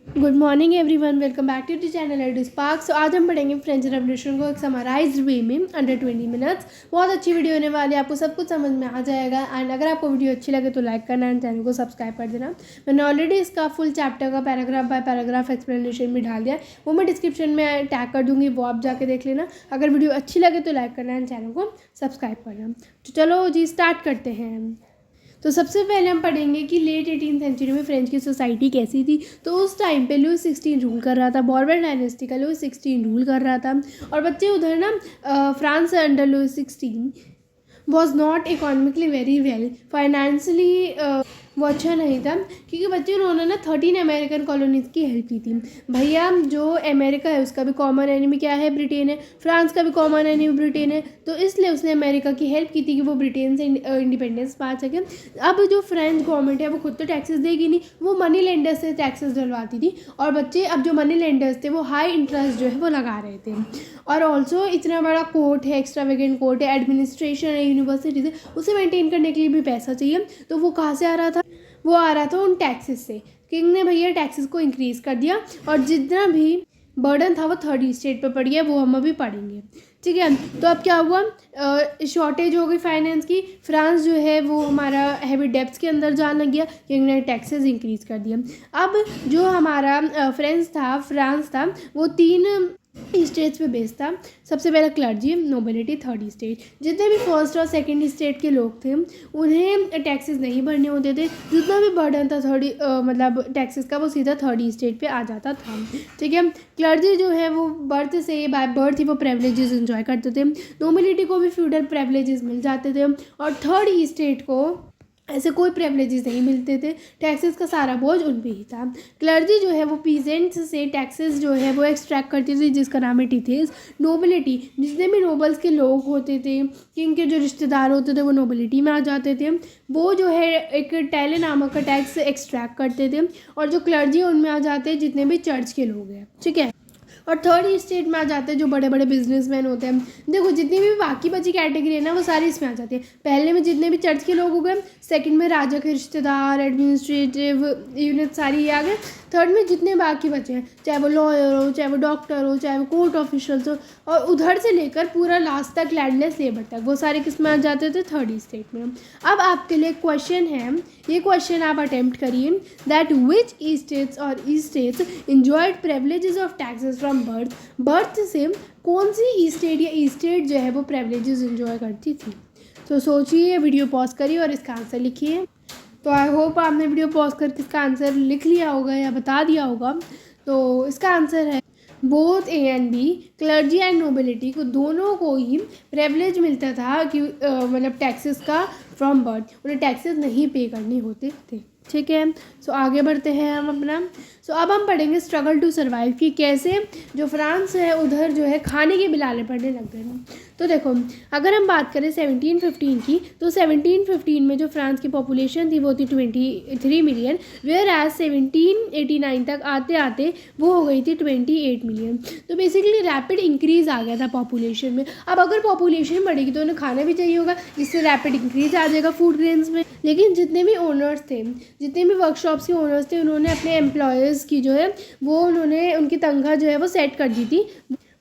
Good morning everyone, welcome back to the channel Ed Spark. So आज हम पढ़ेंगे French revolution को एक समराइज्ड वे में अंडर 20 मिनट्स। बहुत अच्छी वीडियो होने वाली है, आपको सब कुछ समझ में आ जाएगा। एंड अगर आपको वीडियो अच्छी लगे तो लाइक करना एंड चैनल को सब्सक्राइब कर देना। मैंने ऑलरेडी इसका फुल चैप्टर का पैराग्राफ बाय पैराग्राफ एक्सप्लेनेशन भी डाल दिया, वो मैं डिस्क्रिप्शन में टैग कर दूंगी, वो आप जाके देख लेना। अगर वीडियो अच्छी लगे तो लाइक करना एंड चैनल को सब्सक्राइब करना। तो चलो जी स्टार्ट करते हैं। तो सबसे पहले हम पढ़ेंगे कि लेट 18th सेंचुरी में फ्रेंच की सोसाइटी कैसी थी। तो उस टाइम पे लुई 16 रूल कर रहा था, बॉर्बन डायनेस्टी का लुई 16 रूल कर रहा था। और बच्चे उधर ना France under Louis 16 was not economically very well, financially वो अच्छा नहीं था, क्योंकि बच्चे उन्होंने ना 13 अमेरिकन कॉलोनीज़ की हेल्प की थी। भैया जो अमेरिका है उसका भी कॉमन एनिमी क्या है? ब्रिटेन है। फ्रांस का भी कॉमन एनिमी ब्रिटेन है। तो इसलिए उसने अमेरिका की हेल्प की थी कि वो ब्रिटेन से इंडिपेंडेंस पा सके। अब जो फ्रेंच गवर्नमेंट है वो खुद तो टैक्सेस देगी नहीं, वो मनी लेंडर्स से टैक्सेस डलवाती थी। और बच्चे अब जो मनी लेंडर्स थे वो हाई इंटरेस्ट जो है वो लगा रहे थे। और ऑल्सो इतना बड़ा कोर्ट है, एक्स्ट्रावेगेंट कोर्ट है, एडमिनिस्ट्रेशन है, यूनिवर्सिटीज़ है, उसे मेंटेन करने के लिए भी पैसा चाहिए। तो वो कहाँ से आ रहा था? वो आ रहा था उन टैक्सेस से। किंग ने भैया टैक्सेस को इंक्रीज़ कर दिया और जितना भी बर्डन था वो थर्ड स्टेट पे पड़ गया, वो हम अभी पढ़ेंगे। ठीक है, तो अब क्या हुआ? शॉर्टेज हो गई फाइनेंस की। फ्रांस जो है वो हमारा हैवी डेब्ट्स के अंदर जाने लग गया, किंग ने टैक्सेस इंक्रीज़ कर दिया। अब जो हमारा फ्रांस था वो 3 स्टेट्स पे बेस्ड था। सबसे पहला क्लर्जी, नोबिलिटी, थर्ड स्टेट। जितने भी फर्स्ट और सेकंड स्टेट के लोग थे उन्हें टैक्सेस नहीं भरने होते थे। जितना भी बर्डन था मतलब टैक्सेस का वो सीधा थर्ड स्टेट पे आ जाता था। ठीक है, क्लर्जी जो है वो बर्थ से बाय बर्थ ही वो प्रिविलेजेस एंजॉय करते थे। नोबिलिटी को भी फ्यूडल प्रिविलेजेस मिल जाते थे और थर्ड स्टेट को ऐसे कोई प्रिविलेजेस नहीं मिलते थे। टैक्सेस का सारा बोझ उन पे ही था। क्लर्जी जो है वो पीजेंट्स से टैक्सेस जो है वो एक्सट्रैक्ट करती थी, जिसका नाम है टिथेस। नोबिलिटी, जितने भी नोबल्स के लोग होते थे, किंग के जो रिश्तेदार होते थे वो नोबिलिटी में आ जाते थे। वो जो है एक टैले नामक का टैक्स एक्सट्रैक्ट करते थे। और जो क्लर्जी उनमें आ जाते हैं जितने भी चर्च के लोग हैं। ठीक है, और थर्ड स्टेट में आ जाते हैं जो बड़े बड़े बिजनेसमैन होते हैं। देखो जितनी भी बाकी बची कैटेगरी है ना वो सारी इसमें आ जाती है। पहले में जितने भी चर्च के लोग हो गए, सेकंड में राजा के रिश्तेदार, एडमिनिस्ट्रेटिव यूनिट सारी ये आ गए। थर्ड में जितने बाकी बचे हैं, चाहे वो लॉयर हो, चाहे वो डॉक्टर हो, चाहे वो कोर्ट ऑफिशियल्स हो, और उधर से लेकर पूरा लास्ट तक लैंडलेस लेबर तक, वो सारे किस में आ जाते थे? थर्ड स्टेट में। अब आपके लिए क्वेश्चन है, ये क्वेश्चन आप अटेम्प्ट करिए दैट विच स्टेट्स और states enjoyed privileges of taxes from birth से कौन सी स्टेट या स्टेट जो है वो प्रिविलेजेस इंजॉय करती थी? तो सोचिए, वीडियो पॉज करिए और इसका आंसर लिखिए। तो आई होप आपने वीडियो पॉज करके इसका आंसर लिख लिया होगा या बता दिया होगा। तो इसका आंसर है both A and B. Clergy and nobility को दोनों को ही प्रिविलेज मिलता था कि मतलब टैक्सेस का फ्रॉम बर्थ, उन्हें टैक्सेस नहीं पे करने होते थे। ठीक है, सो आगे बढ़ते हैं हम अपना। सो अब हम पढ़ेंगे स्ट्रगल टू सर्वाइव कि कैसे जो फ्रांस है उधर जो है खाने के बिलाले पड़ने लग गए। तो देखो, अगर हम बात करें 1715 की, तो 1715 में जो फ्रांस की पॉपुलेशन थी वो थी 23 मिलियन, वेयर एज 1789 तक आते आते वो हो गई थी 28 मिलियन। तो बेसिकली रैपिड इंक्रीज़ आ गया था पॉपुलेशन में। अब अगर पॉपुलेशन बढ़ेगी तो उन्हें खाना भी चाहिए होगा, जिससे रैपिड इंक्रीज आ जाएगा फूड ग्रेन्स में। लेकिन जितने भी ओनर्स थे, जितने भी वर्कशॉप्स के ओनर्स थे, उन्होंने अपने एम्प्लॉयज़ की जो है वो उन्होंने उनकी तनख्वाह जो है वो सेट कर दी थी,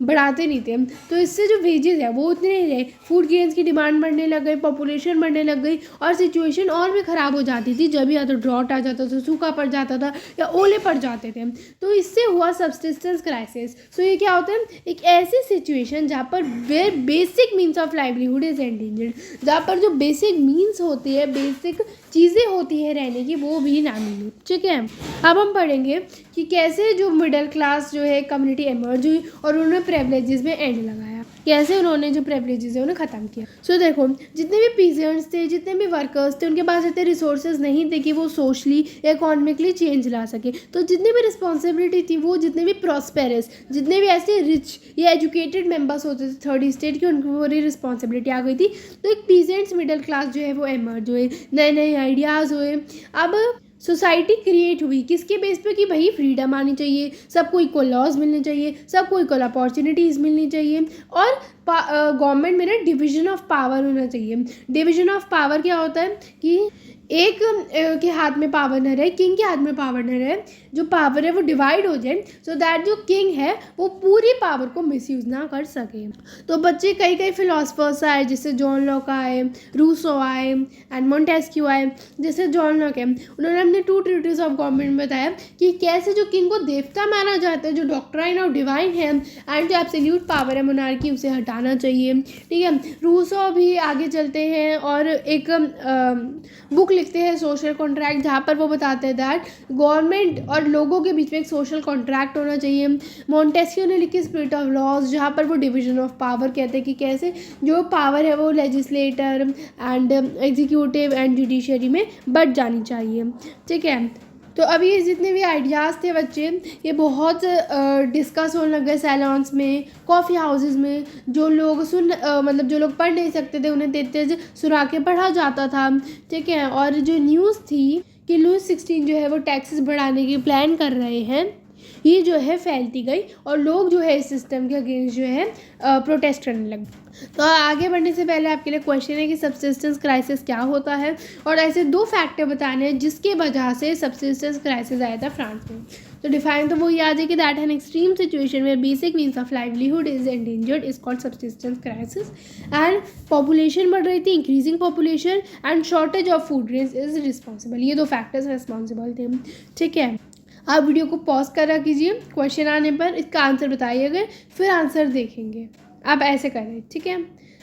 बढ़ाते नहीं थे। तो इससे जो वेजेस है वो उतने नहीं रहे, फूड ग्रेन्स की डिमांड बढ़ने लग गई, पॉपुलेशन बढ़ने लग गई और सिचुएशन और भी ख़राब हो जाती थी। जब या तो ड्रॉट आ जाता था, सूखा पड़ जाता था या ओले पड़ जाते थे। तो इससे हुआ सब्सिस्टेंस क्राइसिस। सो ये क्या होता है? एक ऐसी सिचुएशन जहाँ पर where basic means of livelihood is endangered, जहाँ पर जो बेसिक मीन्स होती है, बेसिक चीज़ें होती है रहने की, वो भी ना मिली। ठीक है, अब हम पढ़ेंगे कि कैसे जो मिडिल क्लास जो है कम्युनिटी एमर्ज हुई और उन्होंने प्रिविलेजेस में एंड लगाया, कैसे उन्होंने जो प्रिविलेजेस है उन्हें ख़त्म किया। सो देखो, जितने भी पीजेंट्स थे, जितने भी वर्कर्स थे, उनके पास इतने रिसोर्सेज नहीं थे कि वो सोशली या इकोनॉमिकली चेंज ला सके। तो जितनी भी रिस्पॉन्सिबिलिटी थी वो जितने भी प्रॉस्पेरस, जितने भी ऐसे रिच या एजुकेटेड मेंबर्स होते थे थर्ड स्टेट की, उनको पूरी रिस्पॉन्सिबिलिटी आ गई थी। तो एक पीजेंट्स मिडिल क्लास जो है वो एमर्ज हुए, नए नए आइडियाज़ हुए। अब सोसाइटी क्रिएट हुई किसके बेस पे? कि भाई फ्रीडम आनी चाहिए, सबको इक्वल लॉज मिलने चाहिए, सबको इक्वल अपॉर्चुनिटीज़ मिलनी चाहिए और गवर्नमेंट में ना डिवीजन ऑफ पावर होना चाहिए। डिवीजन ऑफ पावर क्या होता है? कि एक के हाथ में पावर न रहे, किंग के हाथ में पावर न रहे, जो पावर है वो डिवाइड हो जाए, सो दैट जो किंग है वो पूरी पावर को मिसयूज़ ना कर सके। तो बच्चे कई फिलोसफर्स आए, जैसे जॉन लॉक आए, रूसो आए एंड मोंटेस्क्यू आए। जैसे जॉन लॉक है, उन्होंने अपने 2 ट्रीटीज ऑफ गवर्नमेंट में बताया कि कैसे जो किंग को देवता माना जाता है, जो डॉक्ट्राइन ऑफ डिवाइन है एंड जो एब्सोल्यूट पावर है मोनार्की, उसे हटाना चाहिए। ठीक है, रूसो भी आगे चलते हैं और एक बुक लिखते हैं सोशल कॉन्ट्रैक्ट, जहाँ पर वो बताते हैं दैट गवर्नमेंट और लोगों के बीच में एक सोशल कॉन्ट्रैक्ट होना चाहिए। मोंटेस्क्यू ने लिखी स्पिरिट ऑफ लॉज, जहाँ पर वो डिवीजन ऑफ पावर कहते हैं कि कैसे जो पावर है वो legislator and executive and judiciary में बट जानी चाहिए। ठीक है, तो अभी ये जितने भी आइडियाज़ थे बच्चे, ये बहुत डिस्कस होने लग गए सैलॉन्स में, कॉफ़ी हाउसेस में। जो लोग मतलब जो लोग पढ़ नहीं सकते थे उन्हें तेज तेज सुना के पढ़ा जाता था। ठीक है, और जो न्यूज़ थी कि लुई 16 जो है वो टैक्सेस बढ़ाने की प्लान कर रहे हैं, ये जो है फैलती गई और लोग जो है इस सिस्टम के अगेंस्ट जो है प्रोटेस्ट करने लगे। तो आगे बढ़ने से पहले आपके लिए क्वेश्चन है कि सब्सिस्टेंस क्राइसिस क्या होता है, और ऐसे 2 फैक्टर बताने हैं जिसके वजह से सब्सिस्टेंस क्राइसिस आया था फ्रांस में। तो डिफाइन तो वो याद है कि that an extreme situation where basic means of livelihood is endangered is called subsistence crisis, and population बढ़ रही थी, increasing population and shortage of food grains is responsible. ये 2 फैक्टर्स रिस्पॉन्सिबल थे। ठीक है, आप वीडियो को पॉज कर रखा कीजिए, क्वेश्चन आने पर इसका आंसर बताइएगा, फिर आंसर देखेंगे। आप ऐसे करें। ठीक है,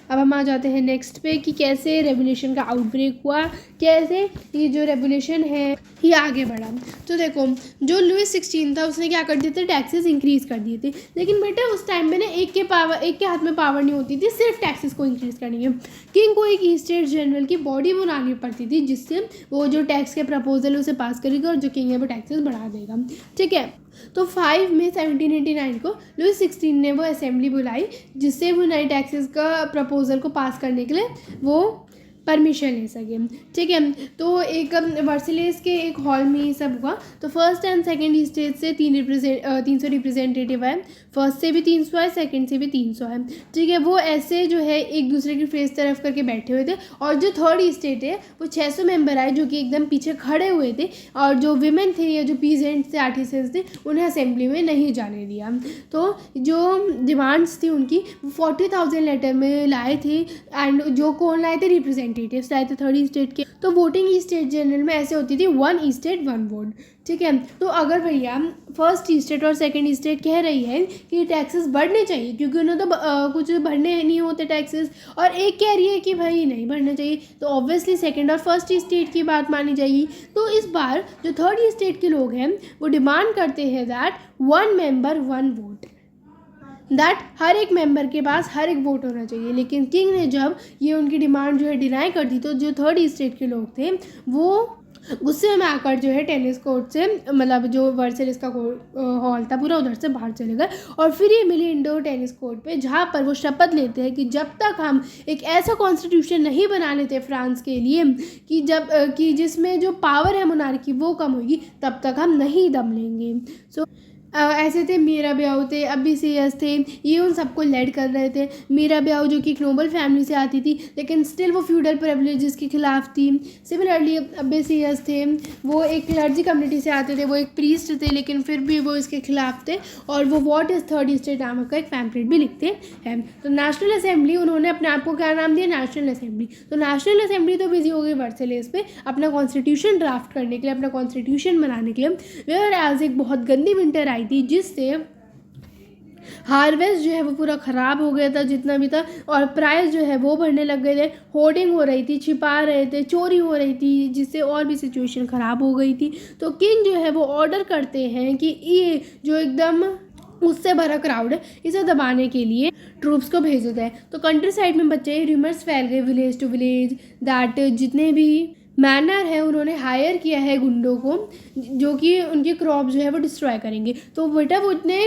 अब हम आ जाते हैं नेक्स्ट पे कि कैसे रेवोल्यूशन का आउटब्रेक हुआ, कैसे ये जो रेवोल्यूशन है ये आगे बढ़ा। तो देखो, जो लुई 16 था उसने क्या कर दिए थे, टैक्सेस इंक्रीज़ कर दिए थे। लेकिन बेटा उस टाइम में ना एक के हाथ में पावर नहीं होती थी सिर्फ टैक्सेस को इंक्रीज़ करनी है। किंग को एक स्टेट जनरल की बॉडी बनानी पड़ती थी, जिससे वो जो टैक्स के प्रपोजल उसे पास करेगा और जो किंग है वो टैक्सेस बढ़ा देगा। ठीक है, तो 5 मई 1789 को लुई 16 ने वो असेंबली बुलाई, जिससे वो नए टैक्सेस का प्रपोजल को पास करने के लिए वो परमिशन ले सके। ठीक है, तो एक वर्सेलेस के एक हॉल में ये सब हुआ। तो फर्स्ट एंड सेकंड स्टेट से 300 रिप्रेजेंटेटिव है, फर्स्ट से भी 300 है, सेकंड से भी 300 है। ठीक है, वो ऐसे जो है एक दूसरे की फेस तरफ करके बैठे हुए थे, और जो थर्ड स्टेट है वो 600 मेंबर आए जो कि एकदम पीछे खड़े हुए थे, और जो विमेन थे या जो पीजेंट्स थे, आर्टिसंस थे, उन्हें असेंबली में नहीं जाने दिया। तो जो डिमांड्स थी उनकी 40,000 लेटर में लाए थे, एंड जो कौन लाए थे, रिप्रेजेंटेटिव्स लाए थे थर्ड स्टेट के। तो वोटिंग स्टेट जनरल में ऐसे होती थी 1 स्टेट 1 वोट। ठीक है, तो अगर भैया फर्स्ट स्टेट और सेकंड स्टेट कह रही है कि टैक्सेस बढ़ने चाहिए, क्योंकि उन्हें तो कुछ बढ़ने नहीं होते टैक्सेस, और एक कह रही है कि भाई नहीं बढ़ना चाहिए, तो ऑब्वियसली सेकंड और फर्स्ट स्टेट की बात मानी जाएगी। तो इस बार जो थर्ड स्टेट के लोग हैं वो डिमांड करते हैं दैट 1 मेंबर 1 वोट, दैट हर एक मेंबर के पास हर एक वोट होना चाहिए। लेकिन किंग ने जब ये उनकी डिमांड जो है डिनाई कर दी, तो जो थर्ड स्टेट के लोग थे वो गुस्से में आकर जो है टेनिस कोर्ट से, मतलब जो वर्सेलिस का हॉल था पूरा, उधर से बाहर चले गए। और फिर ये मिले इंडोर टेनिस कोर्ट पे, जहाँ पर वो शपथ लेते हैं कि जब तक हम एक ऐसा कॉन्स्टिट्यूशन नहीं बना लेते फ्रांस के लिए कि जिसमें जो पावर है मोनार्की वो कम होगी, तब तक हम नहीं दम लेंगे। सो ऐसे थे मीराबेऊ थे, अब्बेसियस थे, ये उन सबको लेड कर रहे थे। मीराबेऊ जो कि एक नोबल फैमिली से आती थी, लेकिन स्टिल वो फ्यूडल प्रिविलेजेस के खिलाफ थी। सिमिलरली अब्बेसियस थे, वो एक क्लर्जी कम्युनिटी से आते थे, वो एक प्रीस्ट थे, लेकिन फिर भी वो इसके खिलाफ थे, और वो व्हाट इज़ थर्ड स्टेट नामक का एक पैम्पलेट भी लिखते हैं। तो नेशनल असेंबली, उन्होंने अपने आप को क्या नाम दिया, नेशनल असेंबली। तो नेशनल असेंबली तो बिजी हो गई वर्सेलेस पे अपना कॉन्स्टिट्यूशन ड्राफ्ट करने के लिए, अपना कॉन्स्टिट्यूशन बनाने के लिए। वेयर एज एक बहुत गंदी विंटर आई थी, जिससे हार्वेस्ट जो है वो पूरा ख़राब हो गया था जितना भी था, और प्राइस जो है वो बढ़ने लग गए थे, होर्डिंग हो रही थी, छिपा रहे थे, चोरी हो रही थी, जिससे और भी सिचुएशन ख़राब हो गई थी। तो किंग जो है वो ऑर्डर करते हैं कि ये जो एकदम उससे भरा क्राउड है, इसे दबाने के लिए ट्रूप्स को भेज देते हैं। तो कंट्री साइड में बच्चे रूमर्स फैल गए विलेज टू विलेज दैट जितने भी मैनर है उन्होंने हायर किया है गुंडों को, जो कि उनके क्रॉप जो है वो डिस्ट्रॉय करेंगे। तो बेटा वो इतने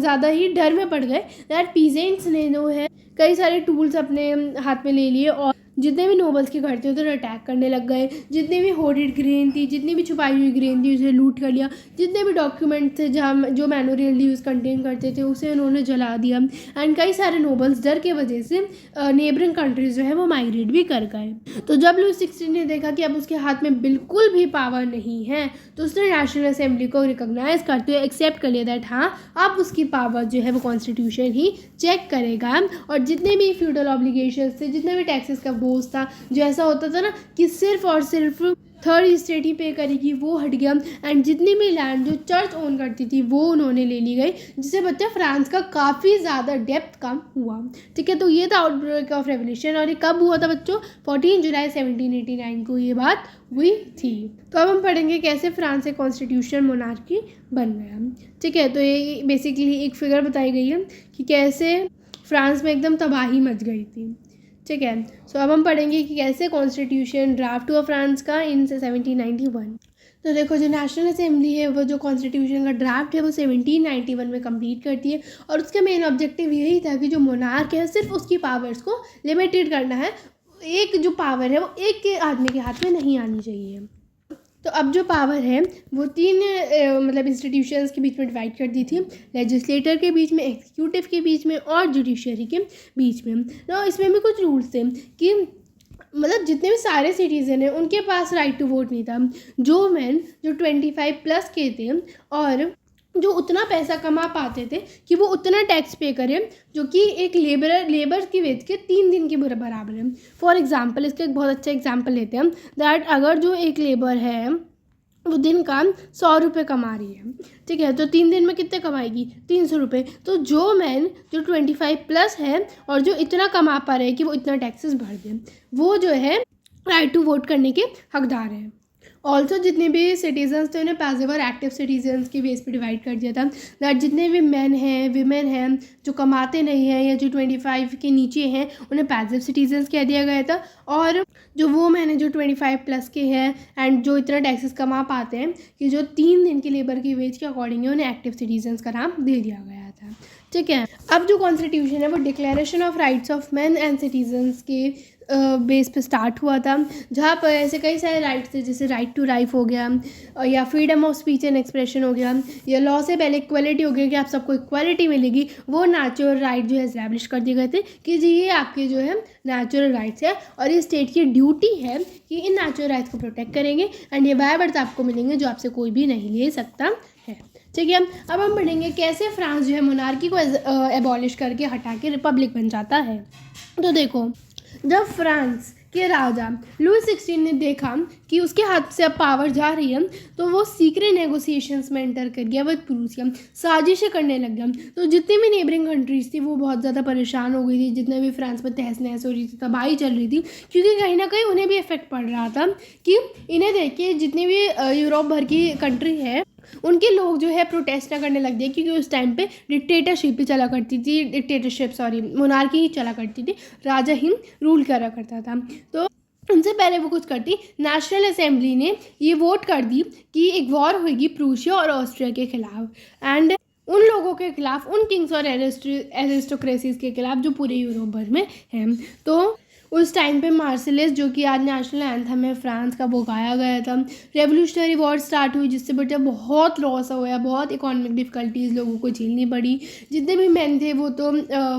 ज़्यादा ही डर में पड़ गए दैट पीजेंट्स ने जो है कई सारे टूल्स अपने हाथ में ले लिए, और जितने भी नोबल्स के घर थे उधर अटैक करने लग गए। जितने भी होर्डेड ग्रेन थी, जितनी भी छुपाई हुई ग्रेन थी, उसे लूट कर लिया। जितने भी डॉक्यूमेंट थे जहाँ जो मैनुअल न्यूज़ कंटेन करते थे उसे उन्होंने जला दिया। एंड कई सारे नोबल्स डर के वजह से नेबरिंग कंट्रीज जो है वो माइग्रेट भी कर गए। तो जब लुई 16 ने देखा कि अब उसके हाथ में बिल्कुल भी पावर नहीं है, तो उसने नेशनल असेंबली को रिकॉग्नाइज करते हुए एक्सेप्ट कर लिया दैट हाँ, अब उसकी पावर जो है वो कॉन्स्टिट्यूशन ही चेक करेगा। और जितने भी फ्यूडल ऑब्लिगेशंस थे, जितने भी टैक्सेस का बोझ था, जो ऐसा होता था ना कि सिर्फ और सिर्फ थर्ड स्टेट ही पे करेगी, वो हट गया। एंड जितनी भी लैंड जो चर्च ओन करती थी वो उन्होंने ले ली गई, जिससे बच्चा फ्रांस का काफ़ी ज़्यादा डेप्थ कम हुआ। ठीक है, तो ये था आउटब्रेक ऑफ रेवोल्यूशन। और ये कब हुआ था बच्चों? 14 जुलाई 1789 को ये बात हुई थी। तो अब हम पढ़ेंगे कैसे फ्रांस एक कॉन्स्टिट्यूशन मोनार्की बन गया। ठीक है, तो ये बेसिकली एक फिगर बताई गई है कि कैसे फ्रांस में एकदम तबाही मच गई थी। ठीक है, सो अब हम पढ़ेंगे कि कैसे कॉन्स्टिट्यूशन ड्राफ्ट हुआ फ्रांस का इन 1791। तो देखो, जो नेशनल असेंबली है वो जो कॉन्स्टिट्यूशन का ड्राफ्ट है वो 1791 में कंप्लीट करती है। और उसका मेन ऑब्जेक्टिव यही था कि जो मोनार्क है सिर्फ उसकी पावर्स को लिमिटेड करना है। एक जो पावर है वो एक के आदमी के हाथ में नहीं आनी चाहिए। तो अब जो पावर है वो तीन मतलब इंस्टीट्यूशंस के बीच में डिवाइड कर दी थी। लेजिस्लेटर के बीच में, एग्जीक्यूटिव के बीच में और जुडिशरी के बीच में। तो इसमें भी कुछ रूल्स थे कि मतलब जितने भी सारे सिटीज़न हैं उनके पास राइट टू वोट नहीं था। जो मैन जो 25 प्लस के थे और जो उतना पैसा कमा पाते थे कि वो उतना टैक्स पे करें, जो कि एक लेबर की वेज के 3 दिन के बराबर है। फॉर एग्जांपल, इसका एक बहुत अच्छा एग्जांपल लेते हैं दैट अगर जो एक लेबर है वो दिन का 100 रुपये कमा रही है, ठीक है, तो 3 दिन में कितने कमाएगी? 300 रुपये। तो जो मैन जो 25 प्लस है और जो इतना कमा पा रहे हैं कि वो इतना टैक्सेस भर दें, वो जो है राइट टू वोट करने के हकदार है। ऑल्सो जितने भी सिटीजन्स थे उन्हें पैसिव और एक्टिव सिटीजन्स के बेस पे डिवाइड कर दिया था। दैट जितने भी मैन हैं, वीमेन हैं जो कमाते नहीं हैं या जो 25 के नीचे हैं उन्हें पैसिव सिटीजन्स कह दिया गया था। और जो वो मैन है जो 25 प्लस के हैं एंड जो इतना टैक्सेस कमा पाते हैं कि जो 3 दिन की लेबर की वेज के अकॉर्डिंग है, उन्हें एक्टिव सिटीजन्स का नाम दे दिया गया था। ठीक है, अब जो कॉन्स्टिट्यूशन है वो declaration of rights of man and citizens के बेस पे स्टार्ट हुआ था, जहाँ पर ऐसे कई सारे राइट्स थे जैसे राइट टू लाइफ हो गया, या freedom of speech and expression हो गया, या लॉ से पहले इक्वलिटी हो गया कि आप सबको इक्वलिटी मिलेगी। वो नेचुरल राइट जो है इस्टेब्लिश कर दिए गए थे कि जी ये आपके जो है नेचुरल राइट्स है और ये स्टेट की ड्यूटी है कि इन नेचुरल राइट्स को प्रोटेक्ट करेंगे एंड ये बाय बर्थ आपको मिलेंगे जो आपसे कोई भी नहीं ले सकता है। ठीक है, अब हम पढ़ेंगे कैसे फ्रांस जो है मोनार्की को एबॉलिश करके हटा के रिपब्लिक बन जाता है। तो देखो, जब फ्रांस के राजा लुई 16 ने देखा कि उसके हाथ से अब पावर जा रही है, तो वो सीक्रेट नेगोशिएशंस में एंटर कर गया विद प्रूसिया, साजिशें करने लग गया। तो जितनी भी नेबरिंग कंट्रीज थी वो बहुत ज़्यादा परेशान हो गई थी, जितने भी फ्रांस में तहस नहस हो रही थी, तबाही चल रही थी, क्योंकि कहीं ना कहीं उन्हें भी इफेक्ट पड़ रहा था कि इन्हें देख के जितनी भी यूरोप भर की कंट्री है उनके लोग जो है प्रोटेस्ट ना करने लग गए, क्योंकि उस टाइम पे डिक्टेटरशिप ही चला करती थी, मोनार्की ही चला करती थी, राजा ही रूल करा करता था। तो उनसे पहले वो कुछ करती, नेशनल असेंबली ने ये वोट कर दी कि एक वॉर होगी प्रूशिया और ऑस्ट्रिया के खिलाफ एंड उन लोगों के खिलाफ, उन किंग्स और एरिस्टोक्रेसीज के खिलाफ जो पूरे यूरोप भर में हैं। तो उस टाइम पे मार्सिलेस, जो कि आज नेशनल एंथम है फ्रांस का, वो गाया गया था। रेवोल्यूशनरी वॉर स्टार्ट हुई, जिससे बच्चा बहुत लॉस हुआ, बहुत इकोनॉमिक डिफ़िकल्टीज़ लोगों को झेलनी पड़ी। जितने भी मैन थे वो तो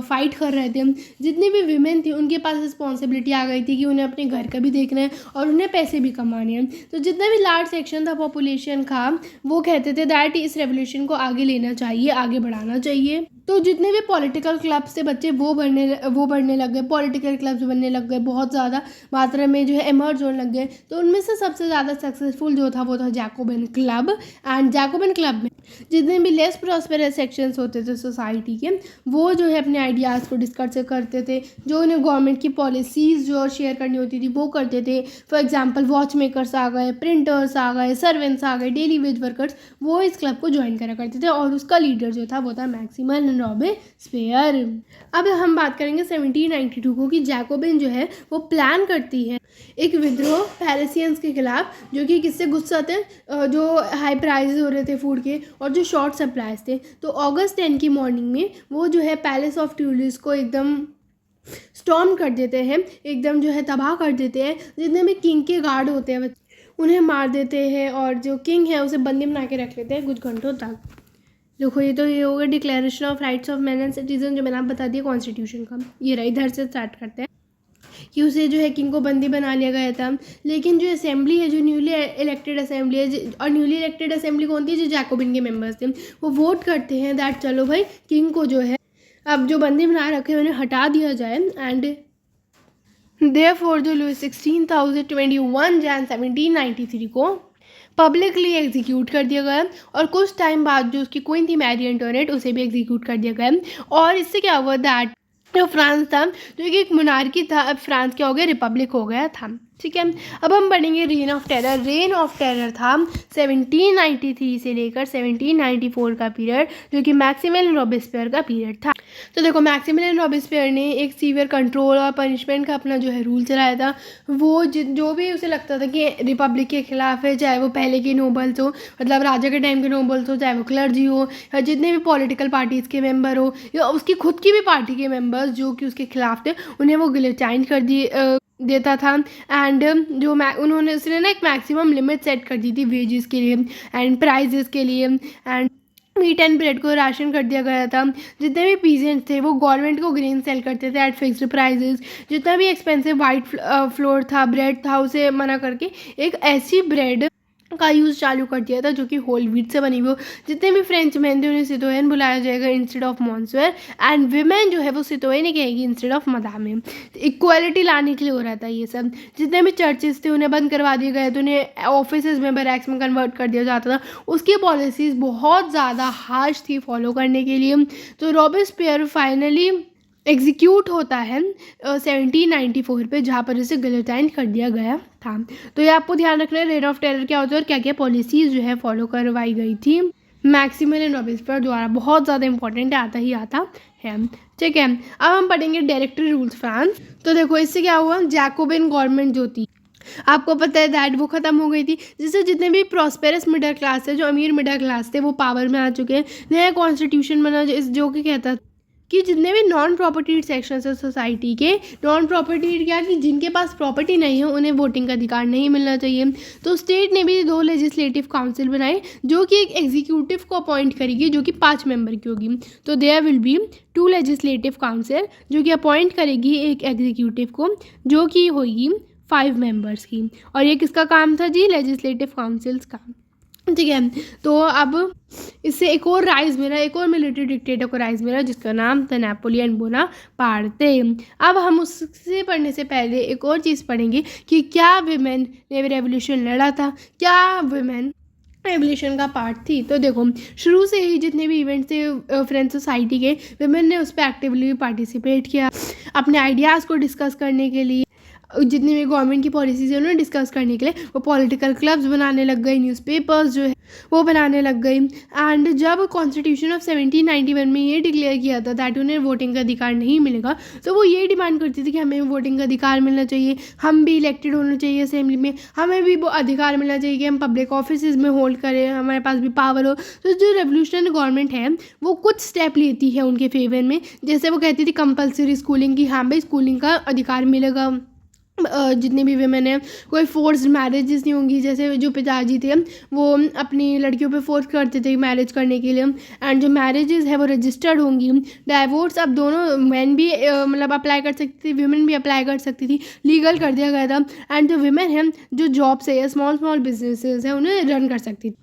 फाइट कर रहे थे, जितनी भी वीमेन थी उनके पास रिस्पॉन्सिबिलिटी आ गई थी कि उन्हें अपने घर का भी देखना है और उन्हें पैसे भी कमाने हैं। तो जितना भी लार्ज सेक्शन था पॉपुलेशन का, वो कहते थे दैट इस रेवोल्यूशन को आगे लेना चाहिए, आगे बढ़ाना चाहिए। तो जितने भी पॉलिटिकल क्लब्स थे बच्चे वो बढ़ने लग गए, पॉलिटिकल क्लब्स बनने लग गए, बहुत ज़्यादा मात्रा में जो है इमर्ज होने लग गए। तो उनमें से सबसे ज़्यादा सक्सेसफुल जो था वो था Jacobin club. And Jacobin club में जितने भी लेस प्रॉस्पेरस सेक्शंस होते थे सोसाइटी के, वो जो है अपने आइडियाज़ को डिस्कस करते थे, जो उन्हें गवर्नमेंट की पॉलिसीज़ जो शेयर करनी होती थी वो करते थे। फॉर एग्जांपल वॉच मेकर्स आ गए, प्रिंटर्स आ गए, सर्वेंट्स आ गए, डेली वेज वर्कर्स, वो इस क्लब को ज्वाइन करा करते थे और उसका लीडर जो था वो था मैक्सिमल रॉबेस्पियर। अब हम बात करेंगे 1792 को कि जैकोबिन जो है वो प्लान करती है एक विद्रोह पैरिसियंस के खिलाफ, जो कि किससे गुस्सा थे, जो हाई प्राइसेस हो रहे थे फूड के और जो शॉर्ट सप्लाईज थे। तो अगस्त 10 की मॉर्निंग में वो जो है पैलेस ऑफ ट्यूलिस को एकदम स्टॉर्म कर देते हैं, एकदम जो है तबाह कर देते हैं। जितने भी किंग के गार्ड होते हैं उन्हें मार देते हैं और जो किंग है उसे बंदी बना के रख लेते हैं कुछ घंटों तक। देखो ये हो गया declaration of rights of man and citizen, जो मैंने आप बता दिया कॉन्स्टिट्यूशन का। ये रहा, इधर से स्टार्ट करते हैं कि उसे जो है किंग को बंदी बना लिया गया था। लेकिन जो असेंबली है, जो न्यूली इलेक्टेड असेंबली है, और न्यूली इलेक्टेड असेंबली कौन थी, जो जैकोबिन के मेंबर्स थे, वो वोट करते हैं दैट चलो भाई किंग को जो है अब जो बंदी बना रखे हैं उन्हें हटा दिया जाए। एंड देयरफॉर जो लुई 16 था उसे 21 जैन 1793 को पब्लिकली एग्जीक्यूट कर दिया गया। और कुछ टाइम बाद जो उसकी क्वीन थी मैरी एंटोनेट, उसे भी एग्जीक्यूट कर दिया गया। और इससे क्या हुआ दैट जो फ्रांस था, जो कि एक मोनार्की था, अब फ्रांस क्या हो गया, रिपब्लिक हो गया था। ठीक है, अब हम पढ़ेंगे rain of terror. Rain of terror था 1793 से लेकर 1794 का पीरियड, जो कि मैक्सिमिलियन रॉबेस्पियर का पीरियड था। तो देखो मैक्सिमिलियन रॉबेस्पियर ने एक सीवियर कंट्रोल और पनिशमेंट का अपना जो है रूल चलाया था। वो जो भी उसे लगता था कि रिपब्लिक के खिलाफ है, चाहे वो पहले के नोबल्स हो, मतलब राजा के टाइम के नोबल्स हो, चाहे वो क्लर्जी हो, या जितने भी पॉलिटिकल पार्टीज़ के मेंबर हो, या उसकी खुद की भी पार्टी के मेंबर्स जो कि उसके खिलाफ थे, उन्हें वो गिलोटाइन कर देता था। एंड जो उन्होंने उसने ना एक मैक्सिमम लिमिट सेट कर दी थी वेजेस के लिए एंड प्राइजेस के लिए। एंड मीट एंड ब्रेड को राशन कर दिया गया था। जितने भी पीजेंट्स थे वो गवर्नमेंट को ग्रेन सेल करते थे एट फिक्स्ड प्राइजेस। जितना भी एक्सपेंसिव वाइट फ्लोर था, ब्रेड था, उसे मना करके एक ऐसी ब्रेड का यूज़ चालू कर दिया था जो कि होल व्हीट से बनी हुई हो। जितने भी फ्रेंच मैन थे उन्हें सितोयन बुलाया जाएगा इंस्टेड ऑफ मॉन्सवेयर। एंड विमेन जो है वो सितोयन ही कहेगी इंस्टेड ऑफ मदामे। इक्वालिटी लाने के लिए हो रहा था ये सब। जितने भी चर्चेस थे उन्हें बंद करवा दिए गए थे, उन्हें ऑफिसेज में बैरक्स में कन्वर्ट कर दिया जाता था। उसकी पॉलिसीज़ बहुत ज़्यादा हार्श थी फॉलो करने के लिए। तो रॉबेस्पियर फाइनली एग्जीक्यूट होता है 1794 पे, जहाँ पर इसे गिलोटाइन कर दिया गया था। तो ये आपको ध्यान रखना है रेन ऑफ टेरर क्या होता है और क्या क्या पॉलिसीज़ जो है फॉलो करवाई गई थी मैक्सिमिलियन रॉबेस्पियर द्वारा। बहुत ज़्यादा इंपॉर्टेंट आता ही आता है। ठीक है, अब हम पढ़ेंगे डायरेक्टरी रूल्स फ्रांस। तो देखो इससे क्या हुआ, जैकोबिन गवर्नमेंट जो थी आपको पता है दैट वो ख़त्म हो गई थी, जिससे जितने भी प्रॉस्पेरस मिडिल क्लास है, जो अमीर मिडिल क्लास थे, वो पावर में आ चुके हैं। नया कॉन्स्टिट्यूशन बना जो कि कहता कि जितने भी नॉन प्रॉपर्टी सेक्शंस है सोसाइटी के, नॉन प्रॉपर्टी क्या कि जिनके पास प्रॉपर्टी नहीं है उन्हें वोटिंग का अधिकार नहीं मिलना चाहिए। तो स्टेट ने भी 2 लेजिस्लेटिव काउंसिल बनाए जो कि एक एग्जीक्यूटिव को अपॉइंट करेगी, जो कि 5 मेंबर की होगी। तो there will be 2 legislative council जो कि अपॉइंट करेगी एक एग्जीक्यूटिव को, जो कि होगी 5 मेंबर्स की। और ये किसका काम था जी, लेजिस्लेटिव काउंसिल्स का। ठीक है, तो अब इससे एक और राइज मिला, एक और मिलिट्री डिक्टेटर को राइज मिला जिसका नाम था नेपोलियन बोनापार्ट। अब हम उससे पढ़ने से पहले एक और चीज़ पढ़ेंगे कि क्या विमेन ने रेवोल्यूशन लड़ा था, क्या विमेन रेवोल्यूशन का पार्ट थी। तो देखो शुरू से ही जितने भी इवेंट्स थे फ्रेंच सोसाइटी के, विमेन ने उस पर एक्टिवली पार्टिसिपेट किया अपने आइडियाज़ को डिस्कस करने के लिए। जितनी भी गवर्नमेंट की पॉलिसीज़ है उन्हें डिस्कस करने के लिए वो पॉलिटिकल क्लब्स बनाने लग गई, न्यूज़पेपर्स जो है वो बनाने लग गई। एंड जब कॉन्स्टिट्यूशन ऑफ 1791 में ये डिक्लेयर किया था दैट उन्हें वोटिंग का अधिकार नहीं मिलेगा, तो वो ये डिमांड करती थी कि हमें वोटिंग का अधिकार मिलना चाहिए, हम भी इलेक्टेड होना चाहिए असेंबली में, हमें भी वो अधिकार मिलना चाहिए कि हम पब्लिक ऑफिस में होल्ड करें, हमारे पास भी पावर हो। तो जो रेवोल्यूशनरी गवर्नमेंट है वो कुछ स्टेप लेती है उनके फेवर में। जैसे वो कहती थी कंपलसरी स्कूलिंग की, हाँ भाई स्कूलिंग का अधिकार मिलेगा जितने भी वेमेन हैं। कोई फोर्स्ड मैरिजेस नहीं होंगी, जैसे जो पिताजी थे वो अपनी लड़कियों पे फोर्स करते थे मैरिज करने के लिए। एंड जो मैरिजेस है वो रजिस्टर्ड होंगी। डाइवोर्स अब दोनों मैन भी मतलब अप्लाई कर सकती थी, वीमेन भी अप्लाई कर सकती थी, लीगल कर दिया गया था। एंड जो वीमेन हैं जो जॉब से या स्मॉल बिजनेसेस हैं उन्हें रन कर सकती थी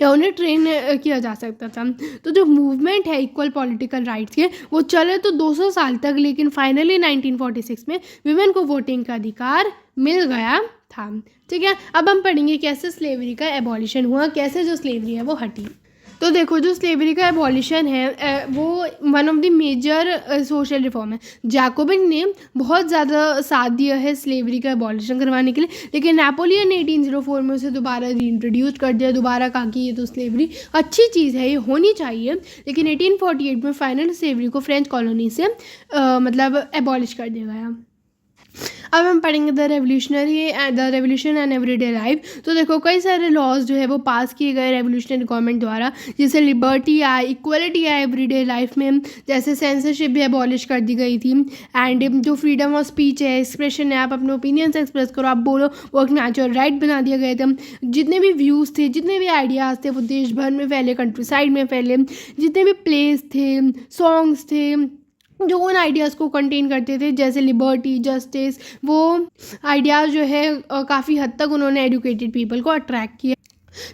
या उन्हें ट्रेन किया जा सकता था। तो जो मूवमेंट है इक्वल पॉलिटिकल राइट्स के वो चले तो 200 साल तक, लेकिन फाइनली 1946 में विमेन को वोटिंग का अधिकार मिल गया था। ठीक है, अब हम पढ़ेंगे कैसे स्लेवरी का एबॉलिशन हुआ, कैसे जो स्लेवरी है वो हटी। तो देखो जो स्लेवरी का एबॉलिशन है वो one of the major social reform है। जैकोबिन ने बहुत ज़्यादा साथ दिया है स्लेवरी का एबॉलिशन करवाने के लिए, लेकिन नेपोलियन ने 1804 में उसे दोबारा रीइंट्रोड्यूस कर दिया, दोबारा कहा कि ये तो स्लेवरी अच्छी चीज़ है, ये होनी चाहिए। लेकिन 1848 में फाइनल स्लेवरी को फ्रेंच कॉलोनी से मतलब एबॉलिश कर दिया गया। अब हम पढ़ेंगे the revolution and everyday life. तो देखो कई सारे लॉज जो है वो पास किए गए रेवोल्यूशनरी गवर्नमेंट द्वारा, जैसे लिबर्टी आई, इक्वलिटी आई एवरीडे लाइफ में, जैसे सेंसरशिप भी अबॉलिश कर दी गई थी, एंड जो फ्रीडम ऑफ स्पीच है, एक्सप्रेशन है, आप अपने ओपिनियंस एक्सप्रेस करो, आप बोलो, वो एक नेचुरल राइट बना दिया गया था। जितने भी व्यूज़ थे, जितने भी आइडियाज़ थे, वो देश भर में फैले, कंट्री साइड में फैले, जितने भी प्लेस थे, सॉन्ग्स थे जो उन आइडियाज़ को कंटेन करते थे, जैसे लिबर्टी, जस्टिस, वो आइडियाज़ जो है काफ़ी हद तक उन्होंने एजुकेटेड पीपल को अट्रैक्ट किया।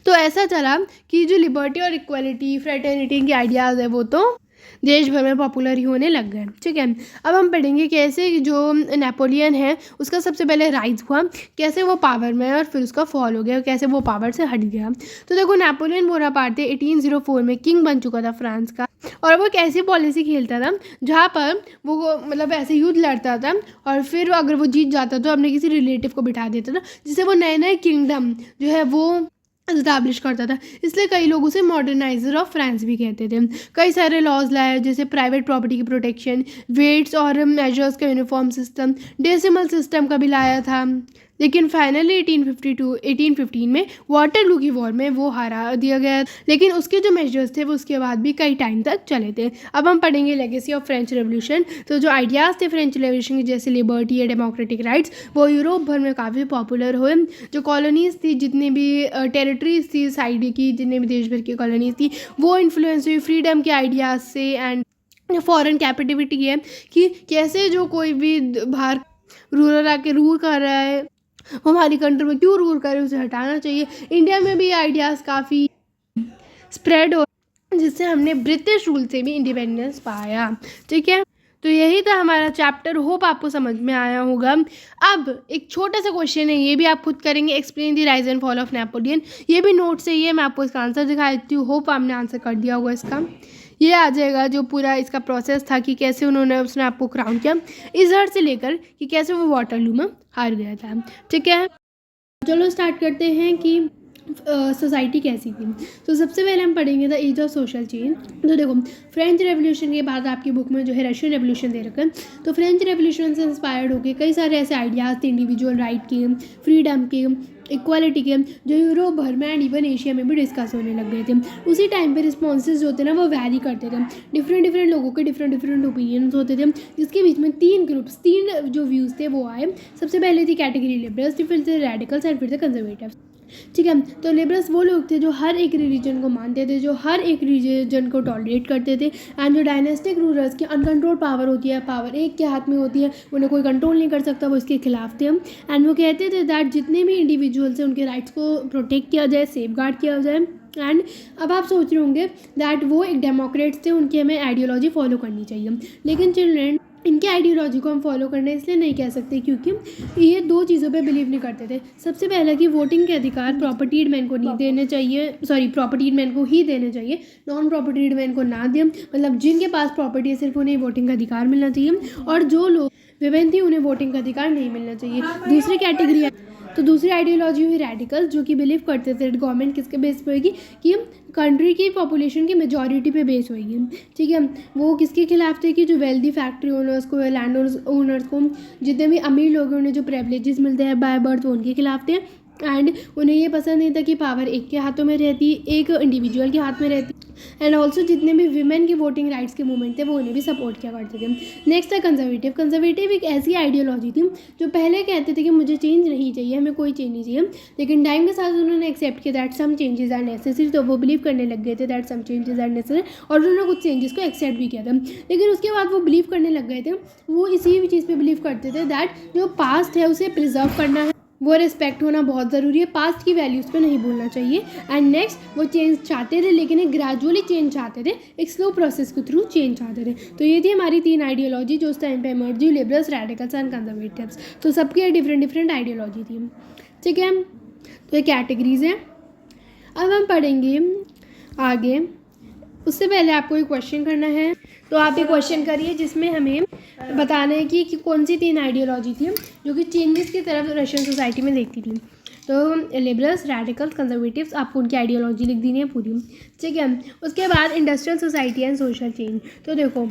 तो ऐसा चला कि जो लिबर्टी और इक्वलिटी, फ्रेटर्निटी के आइडियाज़ है वो तो देश भर में पॉपुलर ही होने लग गए। ठीक है, अब हम पढ़ेंगे कैसे जो नेपोलियन है उसका सबसे पहले राइज हुआ, कैसे वो पावर में और फिर उसका फॉल हो गया, कैसे वो पावर से हट गया। तो देखो नेपोलियन बोनापार्ट 1804 में किंग बन चुका था फ्रांस का, और वो एक ऐसी पॉलिसी खेलता था जहाँ पर वो मतलब ऐसे युद्ध लड़ता था, और फिर अगर वो जीत जाता तो अपने किसी रिलेटिव को बिठा देता था, जिससे वो नए नए किंगडम जो है वो इस्टेब्लिश करता था। इसलिए कई लोग उसे मॉडर्नाइजर ऑफ फ्रांस भी कहते थे। कई सारे लॉज लाए, जैसे प्राइवेट प्रॉपर्टी की प्रोटेक्शन, वेट्स और मेजर्स का यूनिफॉर्म सिस्टम, डेसिमल सिस्टम का भी लाया था। लेकिन फाइनली 1815 में वाटरलू की वॉर में वो हरा दिया गया, लेकिन उसके जो मेजर्स थे वो उसके बाद भी कई टाइम तक चले थे। अब हम पढ़ेंगे लेगेसी ऑफ फ्रेंच रेवोल्यूशन। तो जो आइडियाज़ थे फ्रेंच रेवोल्यूशन के, जैसे लिबर्टी या डेमोक्रेटिक राइट्स, वो यूरोप भर में काफ़ी पॉपुलर हुए। जो कॉलोनीज़ थी, जितनी भी टेरिटरीज थी साइड की, जितने भी देश भर की कॉलोनीज थी, वो इन्फ्लुएंस हुई फ्रीडम के आइडियाज़ से, एंड फॉरेन कैपिटिविटी है कि कैसे जो कोई भी बाहर रूरल आके रूल कर रहा है, वो हमारी कंट्री में क्यों रूल करे, उसे हटाना चाहिए। इंडिया में भी आइडियाज़ काफ़ी स्प्रेड हो, जिससे हमने ब्रिटिश रूल से भी इंडिपेंडेंस पाया। ठीक है, तो यही था हमारा चैप्टर। होप आपको समझ में आया होगा। अब एक छोटा सा क्वेश्चन है, ये भी आप खुद करेंगे, explain the rise and fall of Napoleon. ये भी नोट से ही है, मैं आपको इसका आंसर दिखा देती हूँ। होप आपने आंसर कर दिया होगा इसका। ये आ जाएगा जो पूरा इसका प्रोसेस था कि कैसे उसने आपको क्राउन किया, इजहर से लेकर कि कैसे वो वाटरलू में हार गया था। ठीक है, चलो स्टार्ट करते हैं कि सोसाइटी कैसी थी। तो सबसे पहले हम पढ़ेंगे the age of social change. तो देखो फ्रेंच रेवोल्यूशन के बाद आपकी बुक में जो है रशियन रेवोल्यूशन दे रखा है। तो फ्रेंच रेवोल्यूशन से इंस्पायर्ड होकर कई सारे ऐसे आइडियाज़ थे इंडिविजुअल राइट के, फ्रीडम के, इक्वालिटी के, जो यूरोप भर में एंड इवन एशिया में भी डिस्कस होने लग गए थे। उसी टाइम पे रिस्पॉन्सेज जो थे ना वो वैरी करते थे, डिफरेंट लोगों के डिफरेंट ओपिनियंस होते थे, जिसके बीच में तीन जो व्यूज़ थे वो आए। सबसे पहले थी कैटेगरी लिबरल्स, फिर थे रेडिकल्स एंड फिर थे कंजर्वेटिव्स। ठीक है, तो लिबरल्स वो लोग थे जो हर एक रिलीजन को मानते थे, जो हर एक रिलीजन को टॉलरेट करते थे, एंड जो डायनेस्टिक रूलर्स की अनकंट्रोल पावर होती है, पावर एक के हाथ में होती है, उन्हें कोई कंट्रोल नहीं कर सकता, वो इसके खिलाफ थे। एंड वो कहते थे दैट जितने भी इंडिविजुअल्स हैं उनके राइट्स को प्रोटेक्ट किया जाए, सेफगार्ड किया जाए। एंड अब आप सोच रहे होंगे दैट वो एक डेमोक्रेट्स थे, उनकी हमें आइडियोलॉजी फॉलो करनी चाहिए। लेकिन चिल्ड्रेन, इनके आइडियोलॉजी को हम फॉलो करने इसलिए नहीं कह सकते क्योंकि ये दो चीज़ों पे बिलीव नहीं करते थे। सबसे पहला कि वोटिंग के अधिकार प्रॉपर्टीड मैन को नहीं देने चाहिए, प्रॉपर्टीड मैन को ही देने चाहिए, नॉन प्रॉपर्टीड मैन को ना दें। मतलब जिनके पास प्रॉपर्टी है सिर्फ उन्हें वोटिंग का अधिकार मिलना चाहिए, और जो लोग विमेन थी उन्हें वोटिंग का अधिकार नहीं मिलना चाहिए। दूसरी कैटेगरी तो दूसरी आइडियोलॉजी हुई रेडिकल्स, जो कि बिलीव करते थे गवर्नमेंट किसके बेस पे होगी, कि कंट्री की पॉपुलेशन की मेजॉरिटी पे बेस होगी। ठीक है, वो किसके खिलाफ थे कि जो वेल्दी फैक्ट्री ओनर्स को, लैंड ओनर्स को, जितने भी अमीर लोग हैं उन्हें जो प्रिविलेजेस मिलते हैं बाय बर्थ, वो उनके खिलाफ थे। एंड उन्हें ये पसंद नहीं था कि पावर एक के हाथों में रहती, एक इंडिविजुअल के हाथ में रहती। एंड ऑल्सो जितने भी वीमेन की वोटिंग राइट्स के मूवमेंट थे वो उन्हें भी सपोर्ट किया करते थे। नेक्स्ट है कंजर्वेटिव। कंजर्वेटिव एक ऐसी आइडियोलॉजी थी जो पहले कहते थे कि मुझे चेंज नहीं चाहिए, हमें कोई चेंज नहीं चाहिए, लेकिन टाइम के साथ उन्होंने एक्सेप्ट किया that some changes are necessary. तो वो बिलीव करने लग गए थे that some changes are necessary, और उन्होंने कुछ चेंजेस को एक्सेप्ट भी किया था। लेकिन उसके बाद वो बिलीव करने लग गए थे, वो इसी भी चीज़ पर बिलीव करते थे दैट जो पास्ट है उसे प्रिजर्व करना है, वो रिस्पेक्ट होना बहुत ज़रूरी है, पास्ट की वैल्यूज़ पे नहीं भूलना चाहिए। एंड नेक्स्ट वो चेंज चाहते थे, लेकिन एक ग्रेजुअली चेंज चाहते थे, एक स्लो प्रोसेस के थ्रू चेंज चाहते थे। तो ये थी हमारी तीन आइडियोलॉजी जो उस टाइम पे इमर्ज हुई, लिबरल्स, रेडिकल्स एंड कंजर्वेटिव्स। तो सबकी डिफरेंट आइडियोलॉजी थी। ठीक है, तो ये कैटेगरीज हैं। अब हम पढ़ेंगे आगे, उससे पहले आपको एक क्वेश्चन करना है। तो आप ये क्वेश्चन करिए जिसमें हमें बताना है कि कौन सी तीन आइडियोलॉजी थी जो कि चेंजेस की तरफ रशियन सोसाइटी में देखती थी। तो लिबरल्स, रेडिकल्स, कंजर्वेटिव्स, आपको उनकी आइडियोलॉजी लिख देनी है पूरी। ठीक है, उसके बाद industrial society and social change. तो देखो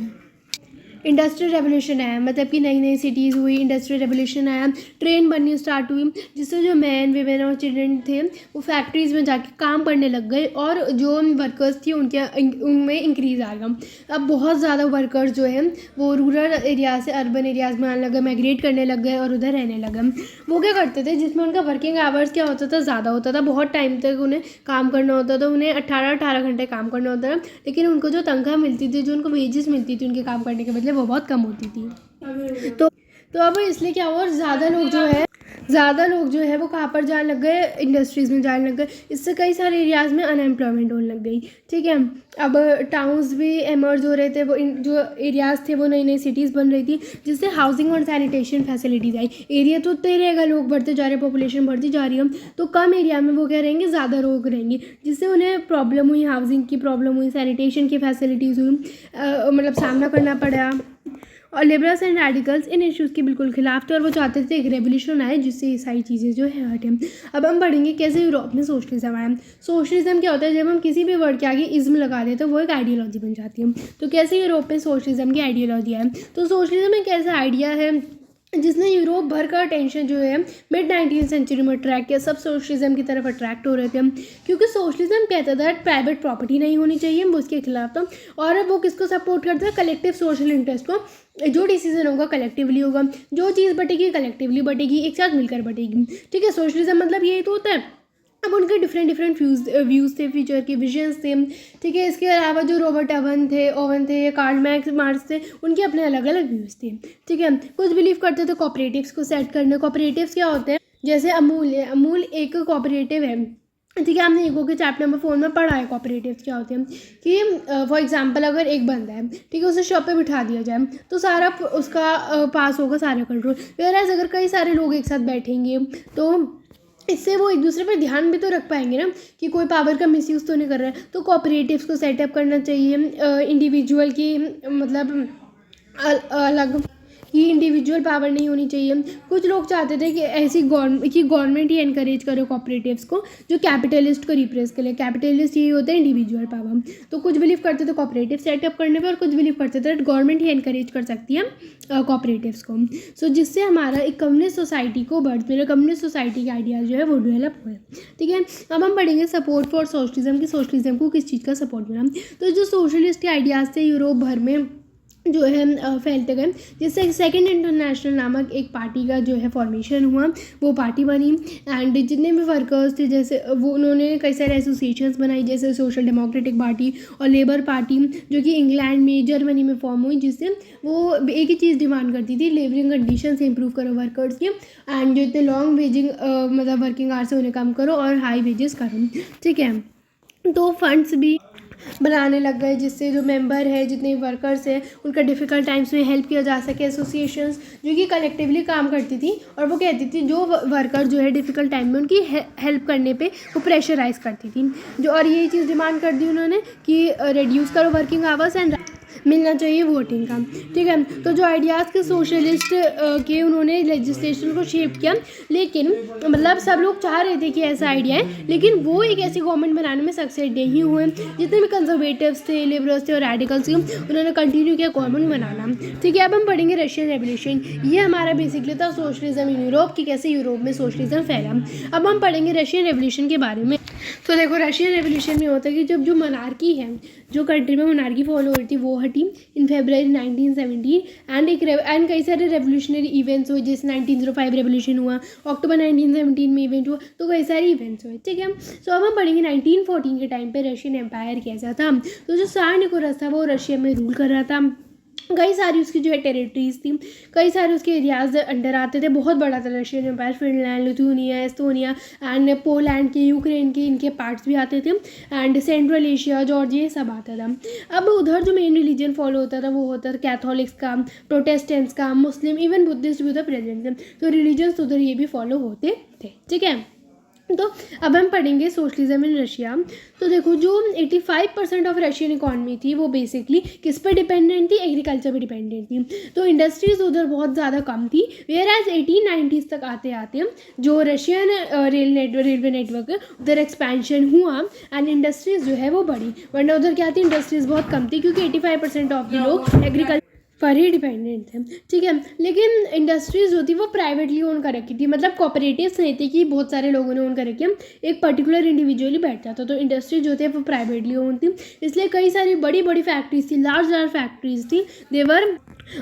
इंडस्ट्रियल रेवोल्यूशन आया, मतलब कि नई नई सिटीज़ हुई, इंडस्ट्रियल रेवोल्यूशन आया, ट्रेन बननी स्टार्ट हुई, जिससे जो मैन वीमेन और चिल्ड्रन थे वो फैक्ट्रीज़ में जाके काम करने लग गए और जो वर्कर्स थी उनमें इंक्रीज़ आ गया। अब बहुत ज़्यादा वर्कर्स जो है वो रूरल एरिया से अर्बन एरियाज़ में आने लगे, माइग्रेट करने लग गए और उधर रहने लगे। वो क्या करते थे, जिसमें उनका वर्किंग आवर्स क्या होता था, ज़्यादा होता था, बहुत टाइम तक उन्हें काम करना होता था, उन्हें 18 घंटे काम करना होता था, लेकिन उनको जो तनख्वाह मिलती थी, जो उनको वेजेस मिलती थी उनके काम करने के बदले, वो बहुत कम होती थी। तो अब इसलिए क्या हुआ, ज़्यादा लोग जो है वो कहाँ पर जाने लग गए, इंडस्ट्रीज़ में जाने लग गए। इससे कई सारे एरियाज़ में अनएम्प्लॉयमेंट होने लग गई। ठीक है, अब टाउन्स भी एमर्ज हो रहे थे, वो जो एरियाज़ थे वो नई नई सिटीज़ बन रही थी, जिससे हाउसिंग और सैनिटेशन फैसिलिटीज़ आई। एरिया तो उतने रहेगा, लोग बढ़ते जा रहे, पॉपुलेशन बढ़ती जा रही है, तो कम एरिया में वो क्या रहेंगे, ज़्यादा लोग रहेंगे, जिससे उन्हें प्रॉब्लम हुई, हाउसिंग की प्रॉब्लम हुई, सैनिटेशन की फैसिलिटीज़ हुई, मतलब सामना करना पड़ा। और liberals and radicals in issues के बिल्कुल खिलाफ थे और वो चाहते थे एक रेवोल्यूशन आए जिससे ये सारी चीज़ें जो है हटें। अब हम पढ़ेंगे कैसे यूरोप में सोशलिज्म आया। सोशलिज्म क्या होता है, जब हम किसी भी वर्ड के आगे इज्म लगा दें तो वो एक आइडियोलॉजी बन जाती है। तो कैसे यूरोप में सोशलिज्म की आइडियोलॉजी है, तो सोशलिज्म एक ऐसा आइडिया है जिसने यूरोप भर का अटेंशन जो है मिड 19th सेंचुरी में अट्रैक्ट किया। सब सोशलिज्म की तरफ अट्रैक्ट हो रहे थे, क्योंकि सोशलिज्म कहता था प्राइवेट प्रॉपर्टी नहीं होनी चाहिए, वो उसके खिलाफ था। और वो किसको सपोर्ट करता है, कलेक्टिव सोशल इंटरेस्ट को। जो डिसीजन होगा कलेक्टिवली होगा, जो चीज़ बटेगी कलेक्टिवली बटेगी, एक साथ मिलकर बटेगी। ठीक है, सोशलिज्म मतलब यही तो होता है। अब उनके डिफरेंट व्यूज़ थे, फ्यूचर के विजन्स थे। ठीक है, इसके अलावा जो रॉबर्ट ओवन थे या कार्ल मार्क्स थे, उनके अपने अलग अलग व्यूज़ थे। ठीक है, कुछ बिलीव करते थे कोऑपरेटिव्स को सेट करने। कोऑपरेटिव्स क्या होते हैं, जैसे अमूल है, अमूल एक कोऑपरेटिव है। ठीक है, हमने ईगो के चैप्टर नंबर 4 में पढ़ा है कोऑपरेटिव्स क्या होते हैं, कि फॉर एग्जांपल अगर एक बंदा है, ठीक है, उसे शॉप पे बिठा दिया जाए तो सारा उसका पास होगा, सारा कंट्रोल। वेयरएज़ अगर कई सारे लोग एक साथ बैठेंगे तो इससे वो एक दूसरे पर ध्यान भी तो रख पाएंगे ना, कि कोई पावर का मिसयूज़ तो नहीं कर रहा है। तो कोऑपरेटिव्स को सेटअप करना चाहिए, इंडिविजुअल की मतलब अलग कि इंडिविजुअल पावर नहीं होनी चाहिए। कुछ लोग चाहते थे कि ऐसी गवर्नमेंट ही एनकरेज करे कोऑपरेटिव्स को, जो कैपिटलिस्ट को रिप्रेस करे। कैपिटलिस्ट यही होता है, इंडिविजुअल पावर। तो कुछ बिलीव करते थे कोऑपरेटिव सेटअप करने पे, और कुछ बिलीव करते थे गवर्नमेंट ही एनकरेज कर सकती है कोऑपरेटिव्स को। सो जिससे हमारा एक कम्युनिस्ट सोसाइटी को बर्थ मिले, कम्युनिस्ट सोसाइटी के आइडियाज़ जो है वो डेवलप हुए। ठीक है, अब हम पढ़ेंगे सपोर्ट फॉर सोशलिज्म की, सोशलिज्म को किस चीज़ का सपोर्ट मिला। तो जो सोशलिस्ट के आइडियाज़ थे यूरोप भर में जो है फैलते गए, जिससे सेकंड इंटरनेशनल नामक एक पार्टी का जो है फॉर्मेशन हुआ, वो पार्टी बनी। एंड जितने भी वर्कर्स थे, जैसे वो उन्होंने कई सारे एसोसिएशंस बनाई, जैसे सोशल डेमोक्रेटिक पार्टी और लेबर पार्टी, जो कि इंग्लैंड में, जर्मनी में फॉर्म हुई, जिससे वो एक ही चीज़ डिमांड करती थी, लेबरिंग कंडीशन से इंप्रूव करो वर्कर्स की, एंड जो इतने लॉन्ग वेजिंग मतलब वर्किंग आवर्स से उन्हें कम करो और हाई वेजेस करो। ठीक है, तो फंड्स भी बनाने लग गए, जिससे जो मेंबर है, जितने वर्कर्स हैं, उनका डिफ़िकल्ट टाइम्स में हेल्प किया जा सके। एसोसिएशंस जो कि कलेक्टिवली काम करती थी, और वो कहती थी जो वर्कर जो है डिफ़िकल्ट टाइम में उनकी हेल्प करने पे वो प्रेशराइज़ करती थी, जो और यही चीज़ डिमांड कर दी उन्होंने कि रिड्यूस करो वर्किंग आवर्स एंड मिलना चाहिए वोटिंग का। ठीक है, तो जो आइडियाज़ के सोशलिस्ट के उन्होंने लेजिस्लेशन को शेप किया, लेकिन मतलब सब लोग चाह रहे थे कि ऐसा आइडिया है, लेकिन वो एक ऐसी गवर्नमेंट बनाने में सक्सेस नहीं हुए। जितने भी कंजर्वेटिव्स थे, लिबरल्स थे और रेडिकल्स थे, उन्होंने कंटिन्यू किया गवर्नमेंट बनाना। ठीक है, अब हम पढ़ेंगे रशियन रेवोल्यूशन। ये हमारा बेसिकली था सोशलिज्म इन यूरोप, की कैसे यूरोप में सोशलिज्म फैला। अब हम पढ़ेंगे रशियन रेवोल्यूशन के बारे में। तो देखो, रशियन रेवोल्यूशन में होता है कि जब जो मोनार्की है, जो कंट्री में मोनार्की फॉलो हो रही थी, वो हटी इन फरवरी 1917। एंड कई सारे रेवोल्यूशनरी इवेंट्स हुए, जैसे 1905 रेवोल्यूशन हुआ, अक्टूबर 1917 में इवेंट हुआ, तो कई सारे इवेंट्स हुए। ठीक है, सो अब हम पढ़ेंगे 1914 के टाइम पे रशियन एम्पायर कैसा था। तो जो त्सार निकोलस था वो रशिया में रूल कर रहा था। कई सारी उसकी जो है टेरिटरीज थी, कई सारे उसके एरियाज अंडर आते थे। बहुत बड़ा था Russian empire. Finland, Lithuania, Estonia and Poland के, यूक्रेन के, इनके पार्ट्स भी आते थे, एंड सेंट्रल एशिया, जॉर्जिया, ये सब आता था। अब उधर जो मेन रिलीजन फॉलो होता था वो होता था कैथोलिक्स का, प्रोटेस्टेंट्स का, मुस्लिम, इवन बुद्धिस्ट भी उधर प्रेजेंट थे। तो रिलीजन्स उधर ये भी फॉलो होते थे। ठीक है, तो अब हम पढ़ेंगे सोशलिज्म इन रशिया। तो देखो, जो 85% ऑफ रशियन इकॉनमी थी वो बेसिकली किस पर डिपेंडेंट थी, एग्रीकल्चर पर डिपेंडेंट थी। तो इंडस्ट्रीज उधर बहुत ज़्यादा कम थी। वेयर एज 1890s तक आते आते जो रशियन रेलवे नेटवर्क है उधर एक्सपेंशन हुआ एंड इंडस्ट्रीज जो है वो बढ़ी, वरना उधर क्या थी, इंडस्ट्रीज बहुत कम थी, क्योंकि 85% ऑफ द लोग एग्रीकल्चर पर ही डिपेंडेंट थे, ठीक है। लेकिन इंडस्ट्रीज जो थी वो प्राइवेटली ओन कर रखी थी, मतलब कोऑपरेटिव्स नहीं थे कि बहुत सारे लोगों ने ओन कर रखी, एक पर्टिकुलर इंडिविजुअली बैठता था। तो इंडस्ट्री जो थे वो प्राइवेटली ओन थी, इसलिए कई सारी बड़ी बड़ी फैक्ट्रीज थी, लार्ज लार्ज फैक्ट्रीज थी, देवर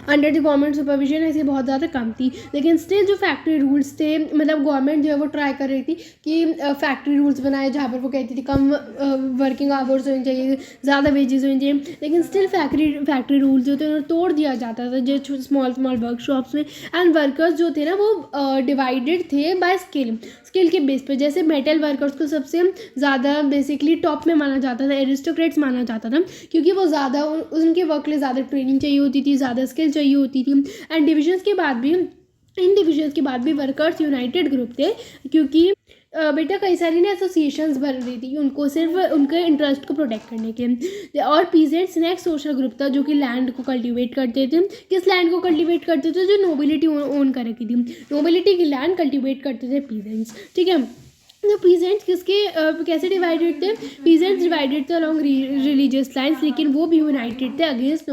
अंडर द गवर्नमेंट सुपरविजन, ऐसी बहुत ज़्यादा कम थी। लेकिन स्टिल जो फैक्ट्री रूल्स थे, मतलब गवर्नमेंट जो है वो ट्राई कर रही थी कि फैक्ट्री रूल्स बनाए जहाँ पर वो कहती थी कम वर्किंग आवर्स होनी चाहिए, ज़्यादा वेजेस होनी चाहिए। लेकिन स्टिल फैक्ट्री रूल्स जो थे उन्हें तोड़ दिया जाता था जो स्मॉल स्मॉल वर्कशॉप्स में। एंड वर्कर्स जो थे ना वो डिवाइडेड थे बाय स्किल के बेस पे। जैसे मेटल वर्कर्स को सबसे ज़्यादा बेसिकली टॉप में माना जाता था, एरिस्टोक्रेट्स माना जाता था, क्योंकि वो ज़्यादा उनके वर्क के लिए ज़्यादा ट्रेनिंग चाहिए होती थी, ज़्यादा स्किल चाहिए होती थी। एंड इन डिविजन्स के बाद भी वर्कर्स यूनाइटेड ग्रुप थे, क्योंकि बेटा कई सारी ना एसोसिएशंस बन रही थी उनको सिर्फ उनके इंटरेस्ट को प्रोटेक्ट करने के। और पीजेंट्स नेक्स्ट सोशल ग्रुप था जो कि लैंड को कल्टीवेट करते थे। किस लैंड को कल्टीवेट करते थे? जो नोबिलिटी ओन कर रखी थी, नोबिलिटी की लैंड कल्टीवेट करते थे पीजेंट्स, ठीक है। तो पीजेंट्स कैसे डिवाइडेड थे? पीजेंट्स डिवाइडेड थे अलॉन्ग रिलीजियस लाइन्स, लेकिन वो भी यूनाइटेड थे अगेंस्ट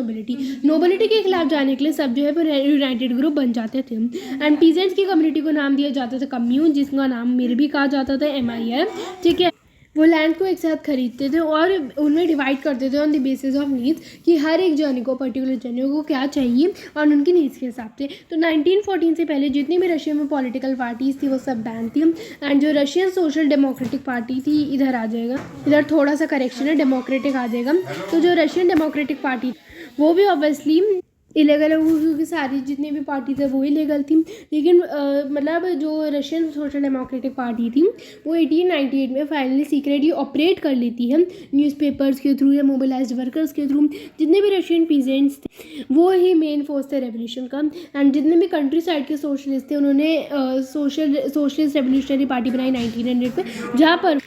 नोबिलिटी के खिलाफ जाने के लिए सब जो है वो यूनाइटेड ग्रुप बन जाते थे। एंड पीजेंट्स की कम्युनिटी को नाम दिया जाता था कम्यून, जिसका नाम मेरे भी कहा जाता था MIN, ठीक है। वो लैंड को एक साथ खरीदते थे और उन्हें डिवाइड करते थे on the basis of needs, कि हर एक जने को पर्टिकुलर जने को क्या चाहिए और उनकी नीड्स के हिसाब से। तो 1914 से पहले जितनी भी रशिया में पॉलिटिकल पार्टीज थी वो सब बैन थी। एंड जो रशियन सोशल डेमोक्रेटिक पार्टी थी, इधर आ जाएगा, इधर थोड़ा सा करेक्शन है, डेमोक्रेटिक आ जाएगा। तो जो रशियन डेमोक्रेटिक पार्टी वो भी ऑब्वियसली इलेगल है, क्योंकि सारी जितनी भी पार्टी थे वो इलीगल थी। लेकिन मतलब जो रशियन सोशल डेमोक्रेटिक पार्टी थी वो 1898 में फाइनली सीक्रेटली ऑपरेट कर लेती है, न्यूज़पेपर्स के थ्रू या मोबिलाइज्ड वर्कर्स के थ्रू। जितने भी रशियन पीजेंट्स थे वो ही मेन फोर्स थे रेवोल्यूशन का। एंड जितने भी कंट्री साइड के सोशलिस्ट थे उन्होंने सोशलिस्ट रेवोल्यूशनरी पार्टी बनाई 1900 में, जहाँ पर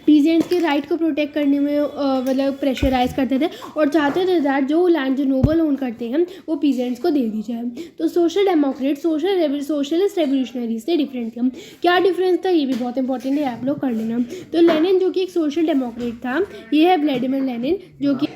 पीजेंट्स के राइट को प्रोटेक्ट करने में मतलब प्रेशराइज करते थे और चाहते थे दैट जो लैंड जो नोबल ओन करते हैं वो पीजेंट्स को दे दी जाए। तो सोशल डेमोक्रेट सोशलिस्ट रेवोल्यूशनरी से डिफरेंट थे। क्या डिफरेंस था ये भी बहुत इंपॉर्टेंट है, आप लोग कर लेना। तो लेनिन जो कि एक सोशल डेमोक्रेट था, ये है व्लादिमीर लेनिन, जो कि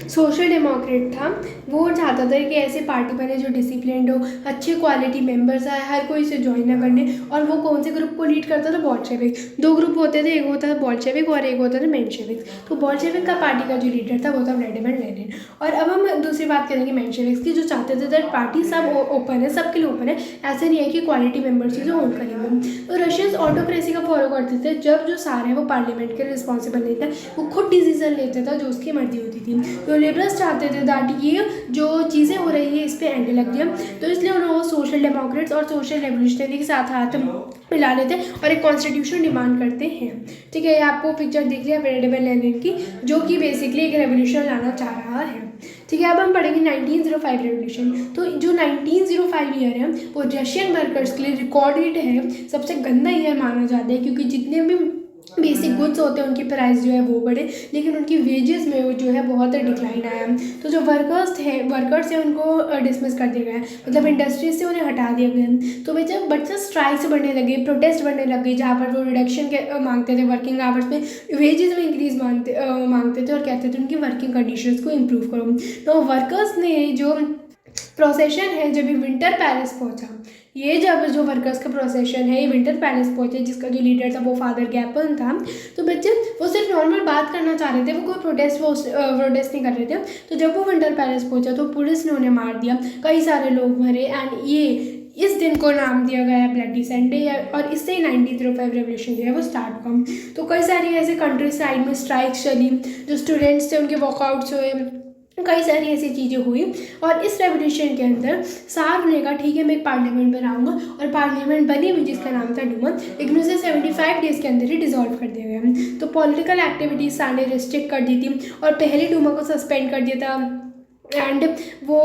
सोशल डेमोक्रेट था। वो चाहता था कि ऐसे पार्टी बने जो डिसिप्लिन्ड हो, अच्छे क्वालिटी मेंबर्स आए, हर कोई इसे ज्वाइन ना करने। और वो कौन से ग्रुप को लीड करता था? बोल्शेविक। दो ग्रुप होते थे, एक होता था बोल्शेविक और एक होता था मेंशेविक। तो बोल्शेविक का पार्टी का जो लीडर था वो था व्लादिमीर लेनिन। और अब हम दूसरी बात करेंगे मेंशेविक्स की, जो चाहते थे दैट पार्टी सब ओपन है, सबके लिए ओपन है, ऐसे नहीं है कि क्वालिटी मेंबर्स ही जो ओन करेंगे। तो रशियंस ऑटोक्रेसी का फॉलो करते थे, जब जो सारे हैं वो पार्लियामेंट के रिस्पॉन्सिबल नहीं थे, वो खुद डिसीजन लेते था जो उसकी मर्जी होती थी। तो लिबरल्स चाहते थे दैट ये जो चीज़ें हो रही है इस पर एंड लग जाए, तो इसलिए उन्होंने सोशल डेमोक्रेट्स और सोशल रेवोल्यूशनरी के साथ हाथ मिला लेते और एक कॉन्स्टिट्यूशन डिमांड करते हैं, ठीक है। ये आपको पिक्चर दिख रही है व्लादिमीर लेनिन की, जो कि बेसिकली एक रेवोल्यूशन लाना चाह रहा है, ठीक है। अब हम पढ़ेंगे 1905 रेवोल्यूशन। तो जो 1905 ईयर है वो रशियन वर्कर्स के लिए रिकॉर्डेड है, सबसे गंदा ईयर माना जाता है, क्योंकि जितने भी बेसिक गुड्स होते हैं उनकी प्राइस जो है वो बढ़े, लेकिन उनकी वेजेस में वो जो है बहुत डिक्लाइन आया। तो जो वर्कर्स हैं उनको डिसमिस कर दिया गया, मतलब इंडस्ट्रीज से उन्हें हटा दिया गया। तो बच्चे स्ट्राइक्स बढ़ने लगे, प्रोटेस्ट बढ़ने लगे, जहाँ पर वो रिडक्शन के मांगते थे वर्किंग आवर्स में, वेजेस में इंक्रीज मांगते थे और कहते थे उनकी वर्किंग कंडीशंस को इम्प्रूव करो। तो वर्कर्स ने जो प्रोसेशन है जब ये विंटर पैलेस पहुंचा, ये जब जो वर्कर्स का प्रोसेशन है ये विंटर पैलेस पहुंचे, जिसका जो लीडर था वो फादर गैपन था। तो बच्चे वो सिर्फ नॉर्मल बात करना चाह रहे थे, वो कोई प्रोटेस्ट नहीं कर रहे थे। तो जब वो विंटर पैलेस पहुंचा तो पुलिस ने उन्हें मार दिया, कई सारे लोग मरे। एंड ये इस दिन को नाम दिया गया ब्लडी संडे, और इससे ही 1905 रेवोल्यूशन जो है वो स्टार्ट हुआ। तो कई सारी ऐसे कंट्री साइड में स्ट्राइक्स चली, जो स्टूडेंट्स थे उनके वॉकआउट्स हुए, कई सारी ऐसी चीज़ें हुई। और इस रेवोल्यूशन के अंदर सार ने कहा ठीक है मैं एक पार्लियामेंट बनाऊंगा, और पार्लियामेंट बनी हुई जिसका नाम था डूमा, लेकिन उसे 75 डेज़ के अंदर ही डिसॉल्व कर दिया गया। तो पॉलिटिकल एक्टिविटीज सार ने रिस्ट्रिक्ट कर दी थी और पहली डूमा को सस्पेंड कर दिया था। एंड वो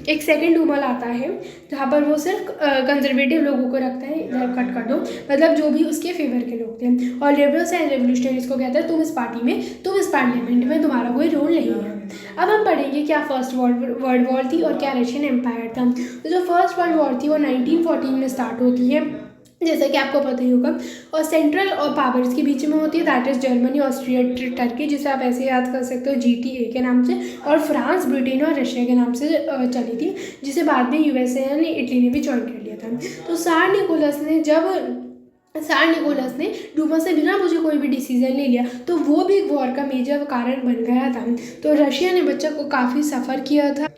एक सेकेंड डूमा लाता है जहाँ पर वो सिर्फ कंजर्वेटिव लोगों को रखता है, इधर कट कर दो, मतलब जो भी उसके फेवर के लोग थे। और लिबरल्स एंड रेवोल्यूशनरीज को कहता है तुम इस पार्टी में, तुम इस पार्लियामेंट में, तुम्हारा कोई रोल नहीं है। अब हम पढ़ेंगे क्या फर्स्ट वर्ल्ड वॉर थी और क्या रशियन एम्पायर था। तो जो फर्स्ट वर्ल्ड वॉर थी वो 1914 में स्टार्ट होती है, जैसा कि आपको पता ही होगा। और सेंट्रल और पावर्स के बीच में होती है, that is Germany, Austria, Turkey, जिसे आप ऐसे याद कर सकते हो GTA के नाम से। और फ्रांस, ब्रिटेन और रशिया के नाम से चली थी, जिसे बाद में USA यानी इटली ने भी ज्वाइन कर लिया था। तो सार निकोलस ने डूमा से बिना मुझे कोई भी डिसीजन ले लिया, तो वो भी वॉर का मेजर कारण बन गया था। तो रशिया ने बच्चा को काफ़ी सफ़र किया था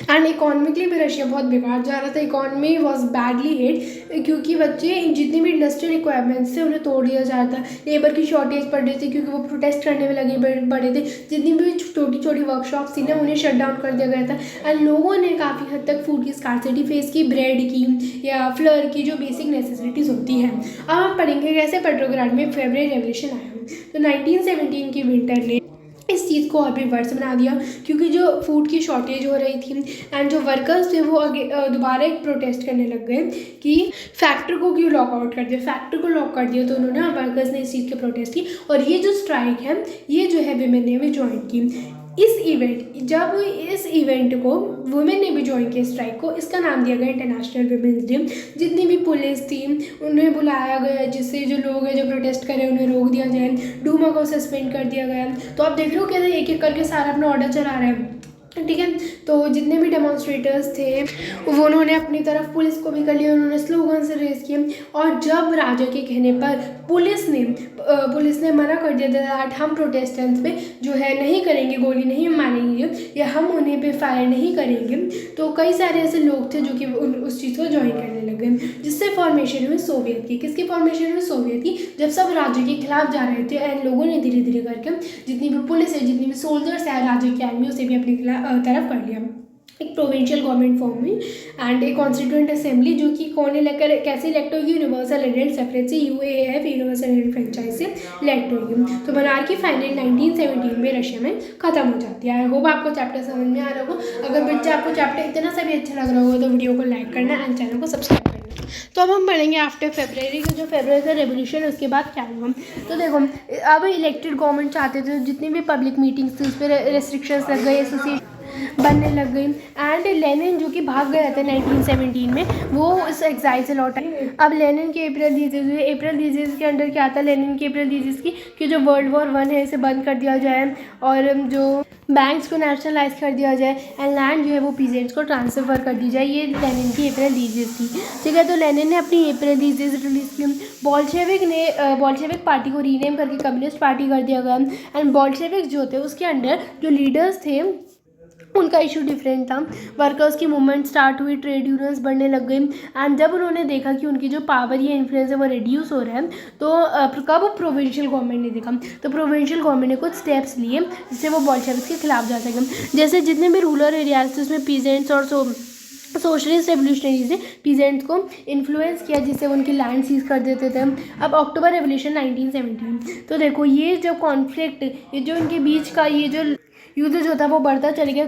एंड इकोनॉमिकली भी रशिया बहुत बिगाड़ जा रहा था। इकोनॉमी वॉज बैडली हिट क्योंकि बच्चे जितनी भी इंडस्ट्रियल रिक्वायरमेंट्स थे उन्हें तोड़ दिया जा रहा था। लेबर की शॉर्टेज पड़ रही थी क्योंकि वो प्रोटेस्ट करने में लगे पड़े थे। जितनी भी छोटी छोटी वर्कशॉप्स थी ना, उन्हें शट डाउन कर दिया गया था एंड लोगों ने काफ़ी हद तक फूड की स्कार्सिटी फेस की, ब्रेड की या फ्लोर की, जो बेसिक नेसेसिटीज़ होती हैं। अब हम पढ़ेंगे कैसे पेट्रोग्राड में फेब्रुअरी रेवोल्यूशन आया। तो 1917 की विंटर ने इस चीज़ को और भी वर्स बना दिया क्योंकि जो फूड की शॉर्टेज हो रही थी एंड जो वर्कर्स थे वो दोबारा एक प्रोटेस्ट करने लग गए कि फैक्ट्री को क्यों लॉकआउट कर दिया, फैक्ट्री को लॉक कर दिया। तो उन्होंने वर्कर्स ने इस चीज़ के प्रोटेस्ट की और ये जो स्ट्राइक है ये जो है विमेन ने भी ज्वाइन की। जब इस इवेंट को वुमेन ने भी ज्वाइन किया स्ट्राइक को, इसका नाम दिया गया इंटरनेशनल वुमेन्स डे। जितनी भी पुलिस थी उन्हें बुलाया गया, जिससे जो लोग हैं जो प्रोटेस्ट कर रहे हैं उन्हें रोक दिया जाए, डूमा को सस्पेंड कर दिया गया। तो आप देख लो कैसे एक एक करके सारा अपना ऑर्डर चला रहे हैं, ठीक है। तो जितने भी डेमोन्स्ट्रेटर्स थे वो उन्होंने अपनी तरफ पुलिस को भी कर लिया, उन्होंने स्लोगन से रेस किए। और जब राजा के कहने पर पुलिस ने मना कर दिया दैट हम प्रोटेस्टेंट्स पे जो है नहीं करेंगे, गोली नहीं मारेंगे या हम उन्हें पे फायर नहीं करेंगे, तो कई सारे ऐसे लोग थे जो कि उस चीज़ को ज्वाइन करने लग गए, जिससे फॉर्मेशन हुई सोवियत की। किसकी फॉर्मेशन हुई? सोवियत की। जब सब राज्य के खिलाफ जा रहे थे एंड लोगों ने धीरे धीरे करके जितनी भी पुलिस है, जितनी भी सोल्जर्स है राज्य की आर्मी, उसे भी अपने तरफ कर लिया। एक प्रोविंशियल गवर्नमेंट फॉर्म हुई एंड एक कॉन्स्टिट्यूएंट असेंबली, जो कि कौन इलेक्ट कैसे इलेक्ट होगी? यूनिवर्सल एडेड सफरेज से, UAF यूनिवर्सल एडेड फ्रेंचाइज से इलेक्ट होगी। तो मनार्की फाइनल 1917 में रशिया में खत्म हो जाती है। आई होप आपको चैप्टर समझ में आ रहा होगा। अगर बच्चा आपको चैप्टर इतना सा भी अच्छा लग रहा होगा तो वीडियो को लाइक करना एंड चैनल को सब्सक्राइब करना। तो अब हम पढ़ेंगे आफ्टर फेब्रुअरी का, जो फेब्रुअरी का रेवोल्यूशन उसके बाद क्या हुआ। तो देखो अब इलेक्टेड गवर्नमेंट चाहते थे, जितनी भी पब्लिक मीटिंग्स थी उस पर रेस्ट्रिक्शंस लग गई, एसोसिएशन बनने लग गई एंड लेनिन जो कि भाग गया था 1917 में, वो उस एग्जाइल से लौटा। अब लेनिन के अप्रैल डिजीज़ के अंडर क्या आता? लेनिन के अप्रैल डिजीज़ की कि जो World War I है इसे बंद कर दिया जाए और जो बैंक्स को नेशनलाइज कर दिया जाए एंड लैंड जो है वो पीजेंट्स को ट्रांसफ़र कर दी जाए। ये लेनिन की अप्रैल डिजीज़ थी, ठीक है। तो लेनिन ने अपनी अप्रैल डिजीज़ रिलीज़ की। बॉल्शेविक पार्टी को रीनेम करके कम्युनिस्ट पार्टी कर दिया गया एंड बॉल्शेविक जो थे उसके अंडर जो लीडर्स थे उनका इशू डिफरेंट था। वर्कर्स की मूवमेंट स्टार्ट हुई, ट्रेड यूनियंस बढ़ने लग गई एंड जब उन्होंने देखा कि उनकी जो पावर या इन्फ्लुएंस है वो रिड्यूस हो रहा है, तो कब प्रोविंशियल गवर्नमेंट ने देखा, तो प्रोविंशियल गवर्नमेंट ने कुछ स्टेप्स लिए जिससे वो बॉल्शेविक्स के खिलाफ जा सके। जैसे जितने भी रूरल एरियाज थे उसमें पीजेंट्स और सोशलिस्ट रेवोल्यूशनरीज ने पीजेंट्स को इन्फ्लुएंस किया, जिससे उनकी लैंड सीज कर देते थे। अब अक्टूबर रेवोल्यूशन 1917, तो देखो ये जो कॉन्फ्लिक्ट, ये जो इनके बीच का ये जो युद्ध जो था वो बढ़ता चल गया।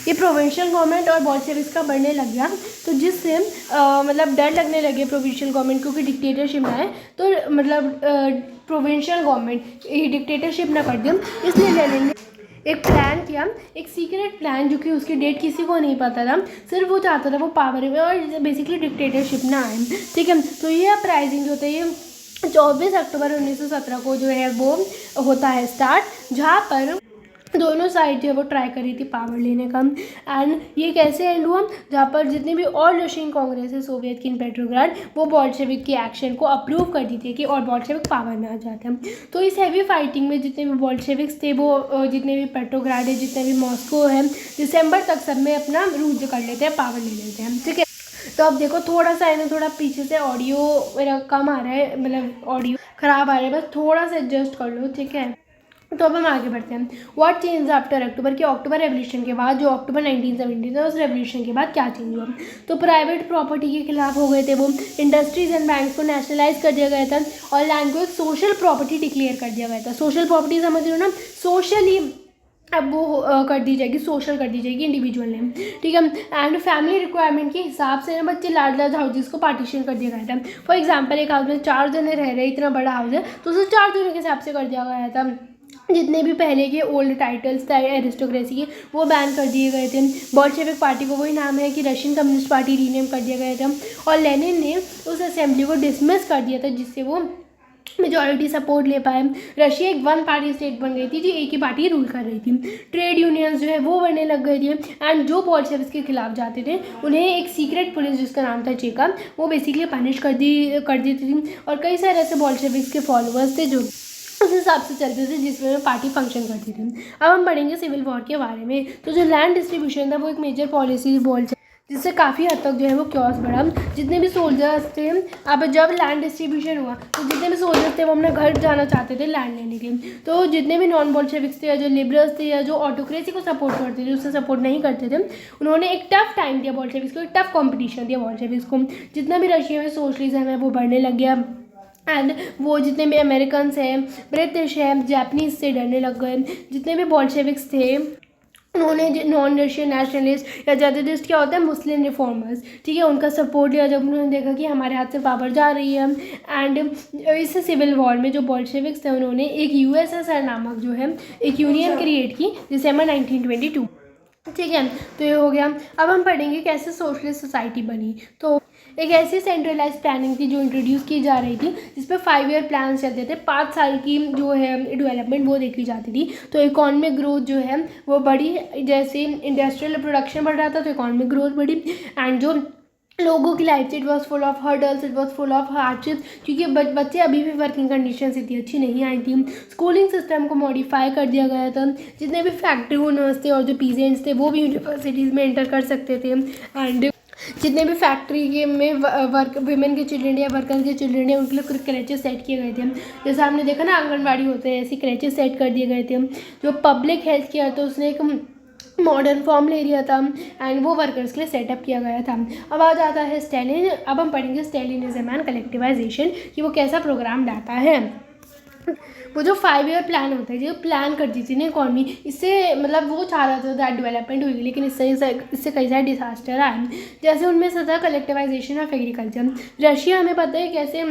ये प्रोविंशियल गवर्नमेंट और बॉल्शेविक्स का बढ़ने लग गया, तो जिससे मतलब डर लगने लगे प्रोविंशियल गवर्नमेंट, क्योंकि डिक्टेटरशिप ना है तो मतलब प्रोविंशियल गवर्नमेंट ये डिक्टेटरशिप ना कर दे। इसलिए लेनिन ने एक प्लान किया, एक सीक्रेट प्लान, जो कि उसकी डेट किसी को नहीं पता था, सिर्फ वो चाहता था वो पावर में और बेसिकली डिक्टेटरशिप ना आए, ठीक है। तो ये अपराइजिंग जो होता है ये 24 अक्टूबर 1917 को जो है वो होता है स्टार्ट, जहाँ पर दोनों साइड जो है वो ट्राई कर रही थी पावर लेने का। एंड ये कैसे एंड हुआ? जहाँ पर जितनी भी और रशियन कांग्रेस है सोवियत की इन पेट्रोग्राड, वो बॉल्शेविक के एक्शन को अप्रूव कर दी थी कि और बॉल्शेविक पावर में आ जाते हैं। तो इस हैवी फाइटिंग में जितने भी बॉल्शेविक्स थे वो जितने भी पेट्रोग्राड है, जितने भी मॉस्को है, दिसंबर तक सब में अपना रूज कर लेते हैं, पावर ले लेते हैं, ठीक है। तो अब देखो थोड़ा सा है ना, थोड़ा पीछे से ऑडियो मेरा कम आ रहा है, मतलब ऑडियो ख़राब आ रहा है, बस थोड़ा सा एडजस्ट कर लो, ठीक है। तो अब हम आगे बढ़ते हैं। व्हाट चेंज आफ्टर अक्टूबर, कि अक्टूबर रेवोल्यूशन के बाद, जो अक्टूबर 1917 था उस रेवोल्यूशन के बाद क्या चेंज हुआ? तो प्राइवेट प्रॉपर्टी के खिलाफ हो गए थे वो, इंडस्ट्रीज एंड बैंक्स को नेशनलाइज कर दिया गया था और लैंड को एक सोशल प्रॉपर्टी डिक्लेयर कर दिया गया था। सोशल प्रॉपर्टी समझ रहे हो ना, सोशली अब वो कर दी जाएगी, सोशल कर दी जाएगी, इंडिविजुअल नेम, ठीक है। एंड फैमिली रिक्वायरमेंट के हिसाब से ना बच्चे लार्ज हाउसेस को पार्टीशन कर दिया गया था। फॉर एग्जांपल एक हाउस में 4 जने रह रहे हैं, इतना बड़ा हाउस है तो उसे 4 जनों के हिसाब से कर दिया गया था। जितने भी पहले के ओल्ड टाइटल्स थे एरिस्टोक्रेसी के वो बैन कर दिए गए थे। बोल्शेविक पार्टी को वही नाम है कि रशियन कम्युनिस्ट पार्टी रीनेम कर दिया गया था। और लेनिन ने उस असेंबली को डिसमिस कर दिया था जिससे वो मेजॉरिटी सपोर्ट ले पाए। रशिया एक वन पार्टी स्टेट बन गई थी जो एक ही पार्टी रूल कर रही थी। ट्रेड यूनियंस जो है वो बनने लग गई थी एंड जो बोल्शेविक्स के खिलाफ जाते थे उन्हें एक सीक्रेट पुलिस जिसका नाम था चेका वो बेसिकली पनिश कर देती थी। और कई सारे ऐसे बोल्शेविक्स के फॉलोअर्स थे जो उस हिसाब से चलते थे जिसमें पार्टी फंक्शन करती थी। अब हम पढ़ेंगे सिविल वॉर के बारे में। तो जो लैंड डिस्ट्रीब्यूशन था वो एक मेजर पॉलिसी बोल जिससे काफ़ी हद तक जो है वो क्योस बढ़ा। जितने भी सोल्जर्स थे, अब जब लैंड डिस्ट्रीब्यूशन हुआ तो जितने भी सोल्जर्स थे वो अपने घर जाना चाहते थे लैंड लेने के। तो जितने भी नॉन बोल्शेविक्स थे या जो लिबरल्स थे या जो ऑटोक्रेसी को सपोर्ट करते थे उससे सपोर्ट नहीं करते थे उन्होंने एक टफ टाइम दिया बोल्शेविक्स को, एक टफ कॉम्पिटिशन दिया बोल्शेविक्स को। जितना भी रशिया में सोशलिज्म है वो बढ़ने लग गया एंड वो जितने भी अमेरिकन्स हैं, ब्रिटिश हैं, जापानीज से डरने लग गए। जितने भी बोल्शेविक्स थे उन्होंने नॉन रशियन नेशनलिस्ट या ज़्यादातर क्या होता है मुस्लिम रिफॉर्मर्स, ठीक है, उनका सपोर्ट लिया जब उन्होंने देखा कि हमारे हाथ से पावर जा रही है। एंड इस सिविल वॉर में जो बोल्शेविक्स थे उन्होंने एक यूएसएसआर नामक जो है एक यूनियन क्रिएट की दिसंबर 1922, ठीक है। तो ये हो गया। अब हम पढ़ेंगे कैसे सोशलिस्ट सोसाइटी बनी। तो एक ऐसी सेंट्रलाइज प्लानिंग थी जो इंट्रोड्यूस की जा रही थी जिसपे 5 ईयर प्लान चलते थे। 5 साल की जो है डेवलपमेंट वो देखी जाती थी। तो इकोनॉमिक ग्रोथ जो है वो बढ़ी, जैसे इंडस्ट्रियल प्रोडक्शन बढ़ रहा था तो इकोनॉमिक ग्रोथ बढ़ी। एंड जो लोगों की life it was full of hurdles, it was full of hardship क्योंकि बच्चे अभी भी वर्किंग कंडीशन इतनी अच्छी नहीं आई थी। स्कूलिंग सिस्टम को मॉडिफाई कर दिया गया था। जितने भी फैक्ट्री ओनर्स थे और जो पीजेंट्स थे वो भी यूनिवर्सिटीज़ में एंटर कर सकते थे। एंड जितने भी फैक्ट्री के में वर्क वीमेन के चिल्ड्रेन या वर्कर के चिल्ड्रेन है उनके लिए क्रेचेस सेट किए गए थे। जैसे आपने देखा ना आंगनबाड़ी होते हैं ऐसे क्रेचेस सेट कर दिए गए थे। जो पब्लिक हेल्थ केयर तो उसने एक मॉडर्न फॉर्म ले लिया था एंड वो वर्कर्स के लिए सेटअप किया गया था। अब आ जाता है स्टालिन। अब हम पढ़ेंगे स्टालिनिज्म एंड कलेक्टिवाइजेशन कि वो कैसा प्रोग्राम लाता है। वो जो 5 ईयर प्लान होता है जो प्लान कर दी थी ना इकॉनमी, इससे मतलब वो चाह रहा था दैट डेवलपमेंट हुई लेकिन इससे कई सारे डिसास्टर आए। जैसे उनमें से था कलेक्टिवाइजेशन ऑफ एग्रीकल्चर। रशिया हमें पता है कैसे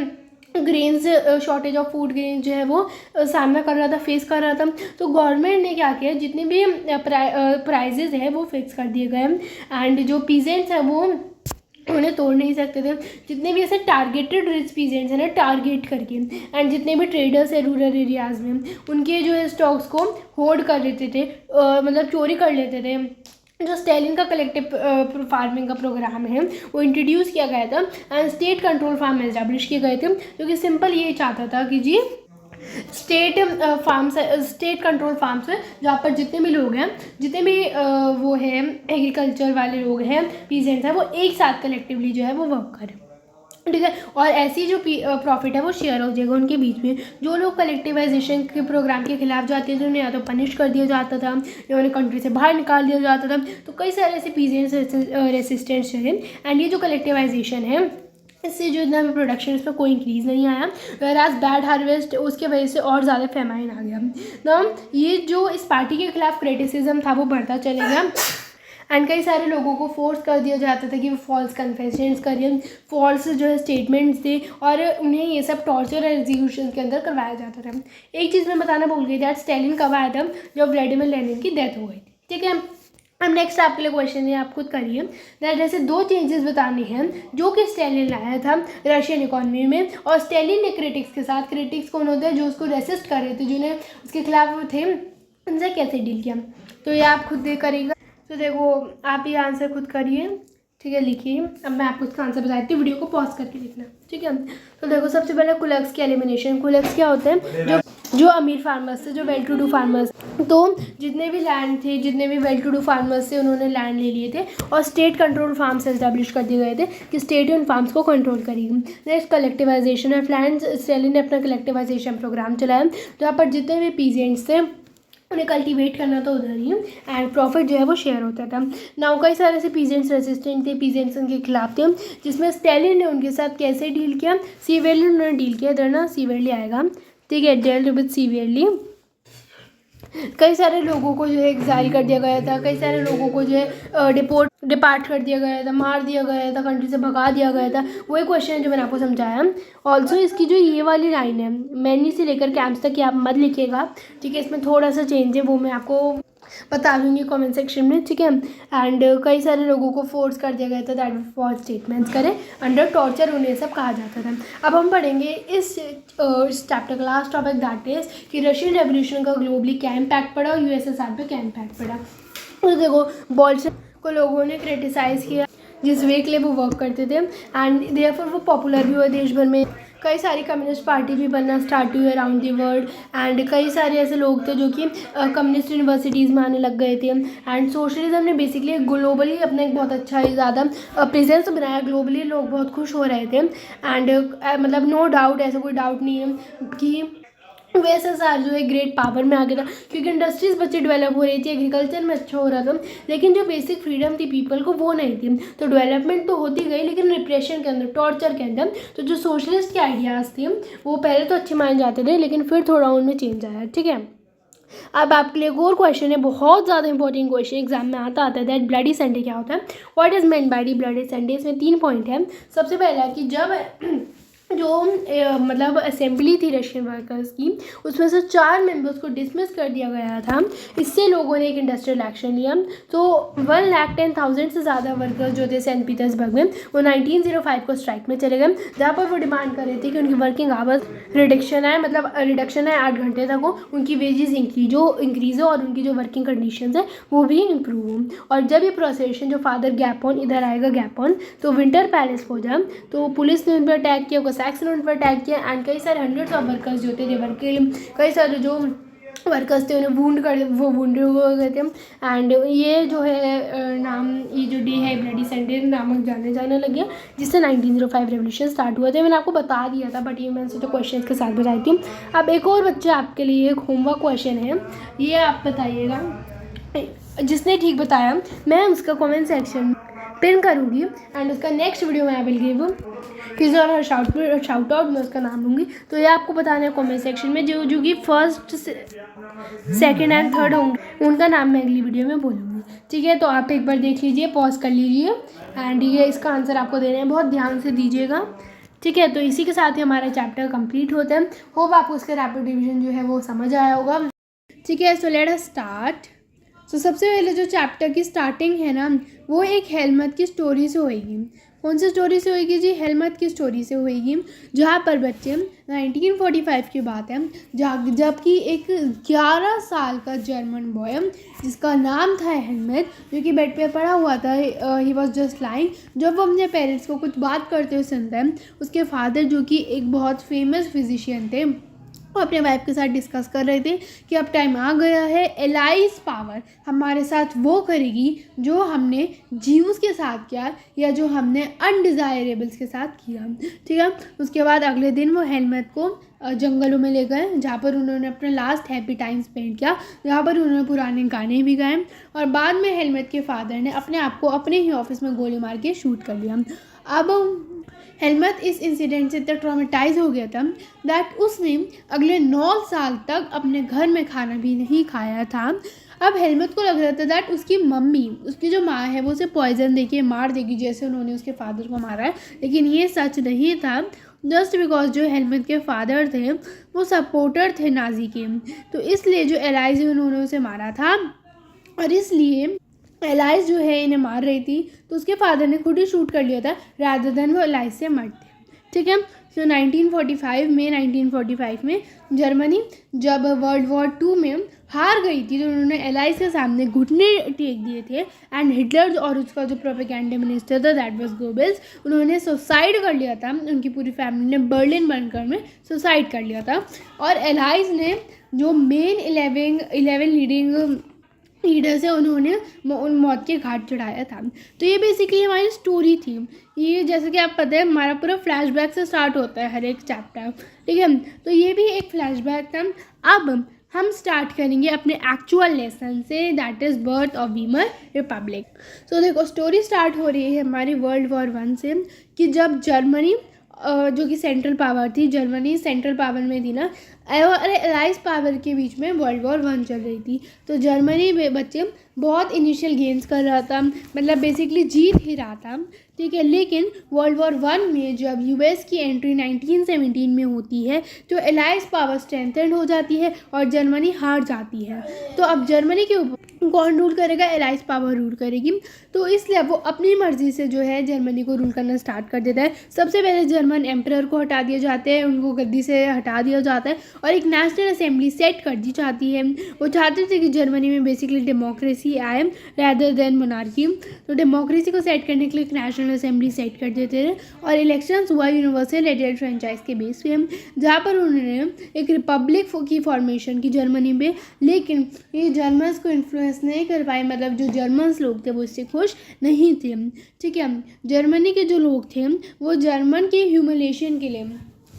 grains shortage of food grain जो है वो सामना कर रहा था, फेस कर रहा था। तो गवर्नमेंट ने क्या किया, जितने भी प्राइजेज है वो फिक्स कर दिए गए एंड जो पीजेंट्स हैं वो उन्हें तोड़ नहीं सकते थे। जितने भी ऐसे टारगेटेड रिच पीजेंट्स हैं ना टारगेट करके एंड जितने भी ट्रेडर्स हैं रूरल एरियाज़ में उनके जो है स्टॉक्स को होल्ड कर लेते थे, मतलब चोरी कर लेते थे। जो स्टालिन का कलेक्टिव फार्मिंग का प्रोग्राम है वो इंट्रोड्यूस किया गया था and state control farm establish किए गए थे जो कि सिंपल ये चाहता था कि जी स्टेट कंट्रोल फार्म्स है जहाँ पर जितने भी लोग हैं, जितने भी वो है एग्रीकल्चर वाले लोग हैं, पीजेंट्स हैं, वो एक साथ कलेक्टिवली जो है वो वर्क करें, ठीक है। और ऐसी जो प्रॉफिट है वो शेयर हो जाएगा उनके बीच में। जो लोग कलेक्टिवाइजेशन के प्रोग्राम के खिलाफ जाते थे उन्हें या तो पनिश कर दिया जाता था या उन्हें कंट्री से बाहर निकाल दिया जाता था। तो कई सारे ऐसे पीजेंट्स रेसिस्टेंस रहे एंड ये जो कलेक्टिवाइजेशन है इससे जो इतना भी प्रोडक्शन इस पर कोई इंक्रीज़ नहीं आया। वैराज बैड हार्वेस्ट उसके वजह से और ज़्यादा फेमाइन आ गया। तो ये जो इस पार्टी के खिलाफ क्रिटिसिज्म था वो बढ़ता चले गया एंड कई सारे लोगों को फोर्स कर दिया जाता था कि वो फॉल्स कन्फेशंस करिए, फॉल्स जो है स्टेटमेंट्स थे और उन्हें ये सब टॉर्चर और एग्जीक्यूशन के अंदर करवाया जाता था। एक चीज़ मैं बताना भूल गई, दैट स्टालिन कब आया था, जब व्लादिमीर लेनिन की डेथ हो गई थी, ठीक है। अब नेक्स्ट आपके लिए क्वेश्चन है, आप खुद करिए। दैट जैसे 2 चेंजेस बताने हैं जो कि स्टालिन लाया था रशियन इकोनॉमी में। और स्टालिन ने क्रिटिक्स के साथ, क्रिटिक्स कौन होते हैं जो उसको रेसिस्ट कर रहे थे, जिन्हें उसके खिलाफ थे, उनसे कैसे डील किया, तो ये आप खुद करिएगा। तो देखो आप ये आंसर खुद करिए, ठीक है, लिखिए। अब मैं आपको इसका आंसर बताती हूँ, वीडियो को पॉज करके लिखना, ठीक है। तो देखो सबसे पहले कुलक्स की एलिमिनेशन। कुलक्स क्या होते हैं, जो अमीर फार्मर्स थे, जो वेल टू डू फार्मर्स, तो जितने भी लैंड थे, जितने भी वेल टू डू फार्मर्स थे उन्होंने लैंड ले लिए थे और स्टेट कंट्रोल फार्म्स एस्टैब्लिश कर दिए गए थे कि स्टेट उन फार्म्स को कंट्रोल करेगी। Next collectivisation of land. Stalin ने अपना कलेक्टिवाइजेशन प्रोग्राम चलाया जहाँ पर जितने भी पीजेंट्स थे उन्हें कल्टीवेट करना था उधर ही एंड प्रॉफिट जो है वो शेयर होता था। नाउ कई सारे ऐसे पीजेंट्स रेसिस्टेंट थे, पीजेंट्स उनके खिलाफ थे, जिसमें स्टालिन ने उनके साथ कैसे डील किया, सीवियरली उन्होंने डील किया। इधर ना सीवियरली आएगा, ठीक है, डेल्ड विद सीवियरली। कई सारे लोगों को जो है एक्साइल कर दिया गया था, कई सारे लोगों को जो है डिपार्ट कर दिया गया था, मार दिया गया था, कंट्री से भगा दिया गया था। वही क्वेश्चन है जो मैंने आपको समझाया। ऑल्सो इसकी जो ये वाली लाइन है, मैनी से लेकर कैंप्स तक, ये आप मत लिखिएगा, ठीक है। इसमें थोड़ा सा चेंज है, वो मैं आपको बता दूंगी कमेंट सेक्शन में, ठीक है। एंड कई सारे लोगों को फोर्स कर दिया गया था दैट फॉल्स स्टेटमेंट्स करें, अंडर टॉर्चर उन्हें सब कहा जाता था। अब हम पढ़ेंगे इस चैप्टर का लास्ट टॉपिक, दैट इज कि रशियन रेवोल्यूशन का ग्लोबली क्या इम्पैक्ट पड़ा और यूएसएसआर पे क्या इम्पैक्ट पड़ा। तो देखो, बोल्शेविक को लोगों ने क्रिटिसाइज़ किया जिस वे के लिए वो वर्क करते थे, एंड देयरफॉर वो पॉपुलर भी हुए देश भर में। कई सारी कम्युनिस्ट पार्टी भी बनना स्टार्ट हुई अराउंड दी वर्ल्ड, एंड कई सारे ऐसे लोग थे जो कि कम्युनिस्ट यूनिवर्सिटीज़ में आने लग गए थे। एंड सोशलिज्म ने बेसिकली ग्लोबली अपना एक बहुत अच्छा ही ज़्यादा प्रेजेंस बनाया, ग्लोबली लोग बहुत खुश हो रहे थे। एंड मतलब नो डाउट, ऐसा कोई डाउट नहीं है कि यूएसएसआर जो है ग्रेट पावर में आ गया था, क्योंकि इंडस्ट्रीज बच्चे डेवलप हो रही थी, एग्रीकल्चर में अच्छा हो रहा था, लेकिन जो बेसिक फ्रीडम थी पीपल को वो नहीं थी। तो डेवलपमेंट तो होती गई, लेकिन रिप्रेशन के अंदर, टॉर्चर के अंदर। तो जो सोशलिस्ट के आइडियाज़ थे वो पहले तो अच्छे माने जाते थे, लेकिन फिर थोड़ा उनमें चेंज आया, ठीक है। अब आपके लिए एक और क्वेश्चन है, बहुत ज़्यादा इंपॉर्टेंट क्वेश्चन, एग्जाम में आता है दैट ब्लडी संडे क्या होता है, what is meant by the bloody Sunday. इसमें 3 पॉइंट है। सबसे पहला कि जब जो मतलब असेंबली थी रशियन वर्कर्स की, उसमें से 4 मेंबर्स को डिसमिस कर दिया गया था। इससे लोगों ने एक इंडस्ट्रियल एक्शन लिया। तो 1,10,000 से ज़्यादा वर्कर्स जो थे सेंट पीटर्सबर्ग में, वो 1905 को स्ट्राइक में चले गए, जहाँ पर वो डिमांड कर रहे थे कि उनकी वर्किंग आवर्स रिडक्शन है, मतलब रिडक्शन है 8 घंटे तक हो, उनकी वेजेस इंक्रीज़ हो और उनकी जो वर्किंग कंडीशंस है वो भी इम्प्रूव हो। और जब ये प्रोसेशन जो फादर गैपोन, इधर आएगा गैपोन, तो विंटर पैलेस पहुंचा, तो पुलिस ने उन पर अटैक किया, सैक्स ने उन पर अटैक किया, एंड कई सारे हंड्रेड्स ऑफ वर्कर्स जो थे कई सारे जो वर्कर्स थे उन्हें वुंडेड हो गए थे। एंड ये जो है नाम, ये जो डे है ब्लडी संडे नामक जाने लगे, जिससे 1905 रेवोल्यूशन स्टार्ट हुआ था। मैंने आपको बता दिया था, बट ये मैंने तो क्वेश्चन के साथ बताई थी। अब एक और बच्चा आपके लिए एक होमवर्क क्वेश्चन है, ये आप बताइएगा, जिसने ठीक बताया मैं उसका कमेंट सेक्शन पिन करूँगी, एंड उसका नेक्स्ट वीडियो में आई विल गिव किसी और शाउट आउट, मैं उसका नाम लूँगी। तो ये आपको बताना है कमेंट सेक्शन में, जो कि फर्स्ट, सेकंड एंड थर्ड होंगे उनका नाम मैं अगली वीडियो में बोलूँगी, ठीक है। तो आप एक बार देख लीजिए, पॉज कर लीजिए, एंड ये इसका आंसर आपको देना है, बहुत ध्यान से दीजिएगा, ठीक है। तो इसी के साथ ही हमारा चैप्टर कंप्लीट होता है। होप आपको उसका रैपिड डिवीजन जो है वो समझ आया होगा, ठीक है। So let us start. तो सबसे पहले जो चैप्टर की स्टार्टिंग है ना, वो एक हेलमत की स्टोरी से होएगी। कौन सी स्टोरी से होएगी जी? हेलमत की स्टोरी से होएगी, जहाँ पर बच्चे 1945 की बात है, जबकि एक 11 साल का जर्मन बॉय जिसका नाम था हेलमत, जो कि बेड पे पड़ा हुआ था, ही वॉज जस्ट लाइंग, जब वो अपने पेरेंट्स को कुछ बात करते हुए सुनता है, उसके फादर जो कि एक बहुत फेमस फिजिशियन थे, वो अपने वाइफ के साथ डिस्कस कर रहे थे कि अब टाइम आ गया है, एलाइज पावर हमारे साथ वो करेगी जो हमने जीव्स के साथ किया, या जो हमने अनडिज़ायरेबल्स के साथ किया, ठीक है। उसके बाद अगले दिन वो हेलमेट को जंगलों में ले गए, जहाँ पर उन्होंने अपना लास्ट हैप्पी टाइम स्पेंड किया, जहाँ पर उन्होंने पुराने गाने भी गाए, और बाद में हेलमेट के फादर ने अपने आप को अपने ही ऑफिस में गोली मार के शूट कर लिया। अब हेलमत इस इंसिडेंट से इतना ट्रॉमेटाइज हो गया था दैट उसने अगले 9 साल तक अपने घर में खाना भी नहीं खाया था। अब हेलमत को लग रहा था दैट उसकी मम्मी, उसकी जो माँ है, वो उसे पॉइजन देके मार देगी, जैसे उन्होंने उसके फादर को मारा है, लेकिन ये सच नहीं था। जस्ट बिकॉज जो हेलमत के फादर थे वो सपोर्टर थे नाजी के, तो इसलिए जो एलाइज उन्होंने उसे मारा था, और इसलिए एलाइज जो है इन्हें मार रही थी, तो उसके फादर ने खुद ही शूट कर लिया था रादर देन वो एलाइज से मरते, ठीक है। सो 1945 में जर्मनी जब वर्ल्ड वॉर 2 में हार गई थी, तो उन्होंने एलाइज के सामने घुटने टेक दिए थे, एंड हिटलर और उसका जो प्रोपेगेंडा मिनिस्टर था दैट वाज गोबेल्स, उन्होंने सुसाइड कर लिया था। उनकी पूरी फैमिली ने बर्लिन बंकर में सुसाइड कर लिया था, और एलाइज ने जो मेन 11 लीडिंग लीडर्स है उन्होंने उन मौत के घाट चढ़ाया था। तो ये बेसिकली हमारी स्टोरी थी। ये जैसे कि आप पता है हमारा पूरा फ्लैशबैक से स्टार्ट होता है हर एक चैप्टर, ठीक है। तो ये भी एक फ्लैशबैक था। अब हम स्टार्ट करेंगे अपने एक्चुअल लेसन से, that is birth of Weimar Republic. तो देखो, स्टोरी स्टार्ट हो रही है हमारी वर्ल्ड वॉर 1 से, कि जब जर्मनी जो कि सेंट्रल पावर थी, जर्मनी सेंट्रल पावर में थी ना, और एलाइज पावर के बीच में वर्ल्ड वॉर 1 चल रही थी। तो जर्मनी में बच्चे बहुत इनिशियल गेम्स कर रहा था, मतलब बेसिकली जीत ही रहा था, ठीक है। लेकिन वर्ल्ड वॉर 1 में जब यूएस की एंट्री 1917 में होती है तो एलाइज पावर स्ट्रेंथेंड हो जाती है और जर्मनी हार जाती है। तो अब जर्मनी के ऊपर कौन रूल करेगा? एलाइज पावर रूल करेगी। तो इसलिए वो अपनी मर्जी से जो है जर्मनी को रूल करना स्टार्ट कर देता है। सबसे पहले जर्मन एम्परर को हटा दिया जाता है, उनको गद्दी से हटा दिया जाता है और एक नेशनल असेंबली सेट कर दी जाती है। वो चाहते थे कि जर्मनी में बेसिकली डेमोक्रेसी आए रैदर देन मोनार्की। तो डेमोक्रेसी को सेट करने के लिए एक नेशनल असेंबली सेट कर देते थे और इलेक्शंस हुआ यूनिवर्सल एडेड फ्रेंचाइज के बेस पे, जहाँ पर उन्होंने एक रिपब्लिक की फॉर्मेशन की जर्मनी में। लेकिन ये जर्मन्स को इन्फ्लुएंस नहीं कर पाए, मतलब जो जर्मन्स लोग थे वो इससे खुश नहीं थे, ठीक है। जर्मनी के जो लोग थे वो जर्मन के ह्यूमिलेशन के लिए,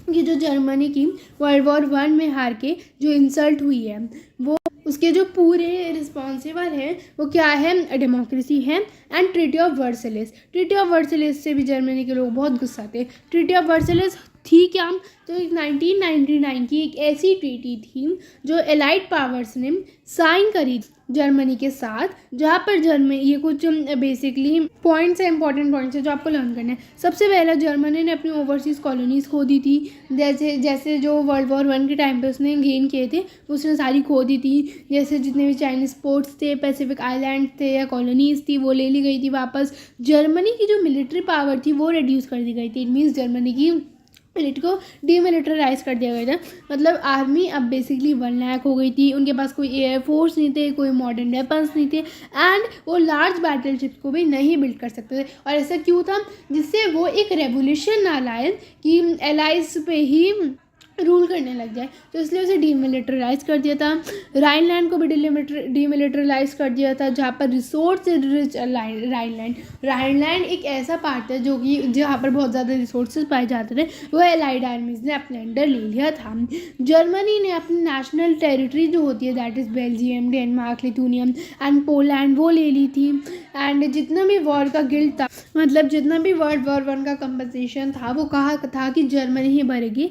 कि जो जर्मनी की वर्ल्ड वॉर 1 में हार के जो इंसल्ट हुई है वो उसके जो पूरे रिस्पॉन्सिबल हैं वो क्या है? डेमोक्रेसी है and treaty of Versailles. Treaty of Versailles से भी जर्मनी के लोग बहुत गुस्सा थे। ट्रीटी ऑफ वर्सलिस थी क्या? तो 1999 की एक ऐसी ट्रीटी थी जो एलाइड पावर्स ने साइन करी जर्मनी के साथ, जहाँ पर जर्मनी, ये कुछ बेसिकली पॉइंट्स है, इंपॉर्टेंट पॉइंट्स है जो आपको लर्न करना है। सबसे पहला, जर्मनी ने अपनी ओवरसीज़ कॉलोनीज़ खो दी थी, जैसे जो वर्ल्ड वॉर 1 के टाइम पे उसने गेन किए थे उसने सारी खो दी थी। जैसे जितने भी चाइनीज़ पोर्ट्स थे, पैसिफिक आइलैंड थे या कॉलोनीज़ थी वो ले ली गई थी वापस। जर्मनी की जो मिलिट्री पावर थी वो रिड्यूस कर दी गई थी। इट मीन्स जर्मनी की मिलिट्री को डीमिलिटराइज कर दिया गया था। मतलब आर्मी अब बेसिकली 1 लाख हो गई थी, उनके पास कोई एयरफोर्स नहीं थे, कोई मॉडर्न वेपन्स नहीं थे एंड वो लार्ज बैटलशिप्स को भी नहीं बिल्ड कर सकते थे। और ऐसा क्यों था? जिससे वो एक रेवोल्यूशन ना लाए कि एलाइज पे ही रूल करने लग जाए, तो इसलिए उसे डीमिलिटराइज कर दिया था। राइनलैंड को भी डीमिलिटराइज कर दिया था, जहाँ पर रिसोर्स रिच राइनलैंड एक ऐसा पार्ट है जो कि जहाँ पर बहुत ज़्यादा रिसोर्सेज पाए जाते थे, वो एलाइड आर्मीज़ ने अपने अंडर ले लिया था। जर्मनी ने अपनी नेशनल टेरिटरी जो होती है, that is Belgium, Denmark, Lithuania and Poland, वो ले ली थी। एंड जितना भी वॉर का गिल्ट था, मतलब जितना भी वर्ल्ड वॉर 1 का कंपनसेशन था वो कहा था कि जर्मनी ही भरेगी।